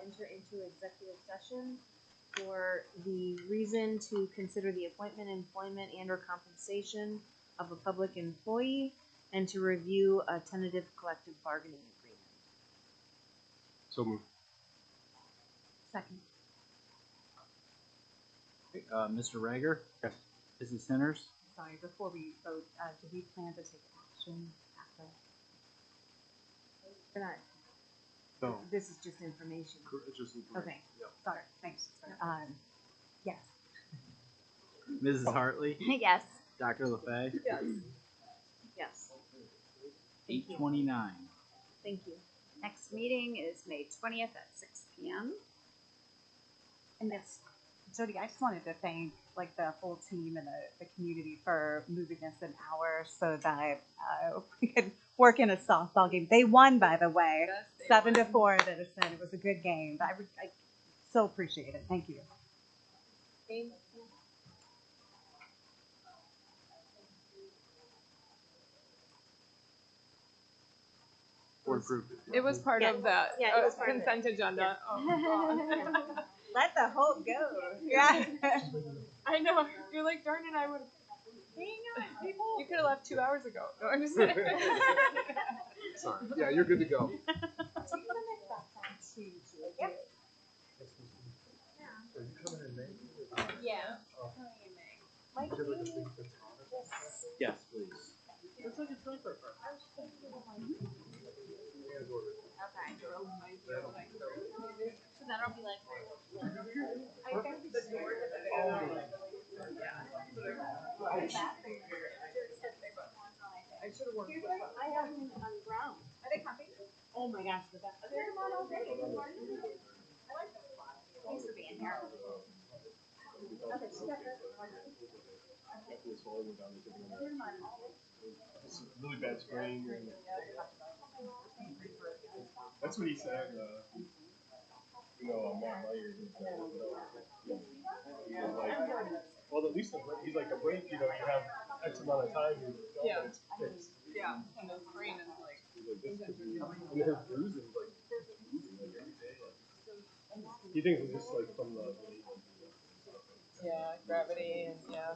Speaker 1: enter into executive session for the reason to consider the appointment, employment, and/or compensation of a public employee, and to review a tentative collective bargaining agreement.
Speaker 8: So moved.
Speaker 9: Second.
Speaker 2: Mr. Rager?
Speaker 8: Yes.
Speaker 2: Mrs. Sinners?
Speaker 9: Sorry, before we vote, do we plan to take action after?
Speaker 1: We're not.
Speaker 3: No.
Speaker 1: This is just information.
Speaker 3: It's just
Speaker 1: Okay.
Speaker 9: Sorry, thanks. Yes.
Speaker 2: Mrs. Hartley?
Speaker 5: Yes.
Speaker 2: Dr. LaFay?
Speaker 1: Yes. Yes.
Speaker 2: 8:29.
Speaker 1: Thank you.
Speaker 7: Next meeting is May 20th at 6 p.m.
Speaker 9: And that's, Jody, I just wanted to thank like the whole team and the community for moving this an hour so that we could work in a softball game. They won, by the way, 7-4 at Ascent. It was a good game. But I so appreciate it. Thank you.
Speaker 3: Board approved it.
Speaker 11: It was part of that
Speaker 1: Yeah, it was part of it.
Speaker 11: consent agenda. Oh, God.
Speaker 9: Let the hope go. Yeah.
Speaker 11: I know. You're like, darn it, I would. Hang on, people. You could have left 2 hours ago. No, I'm just kidding.
Speaker 3: Sorry. Yeah, you're good to go.
Speaker 9: Yep.
Speaker 3: Are you coming in May?
Speaker 11: Yeah.
Speaker 3: Because I just think that's
Speaker 5: So that'll be like.
Speaker 11: I should have worked.
Speaker 1: I have them on ground.
Speaker 6: Are they comfy?
Speaker 1: Oh my gosh, the best.
Speaker 7: Thanks for being here.
Speaker 8: It's really bad sprain. That's what he said. Matt Meyer. He was like, well, at least he's like a break. You have X amount of time.
Speaker 11: Yeah.
Speaker 8: It's fixed.
Speaker 11: Yeah, and the brain is like.
Speaker 8: He's like, this could be, and her bruising like moving like every day. Like, he thinks it's just like from the.
Speaker 11: Yeah, gravity and yeah.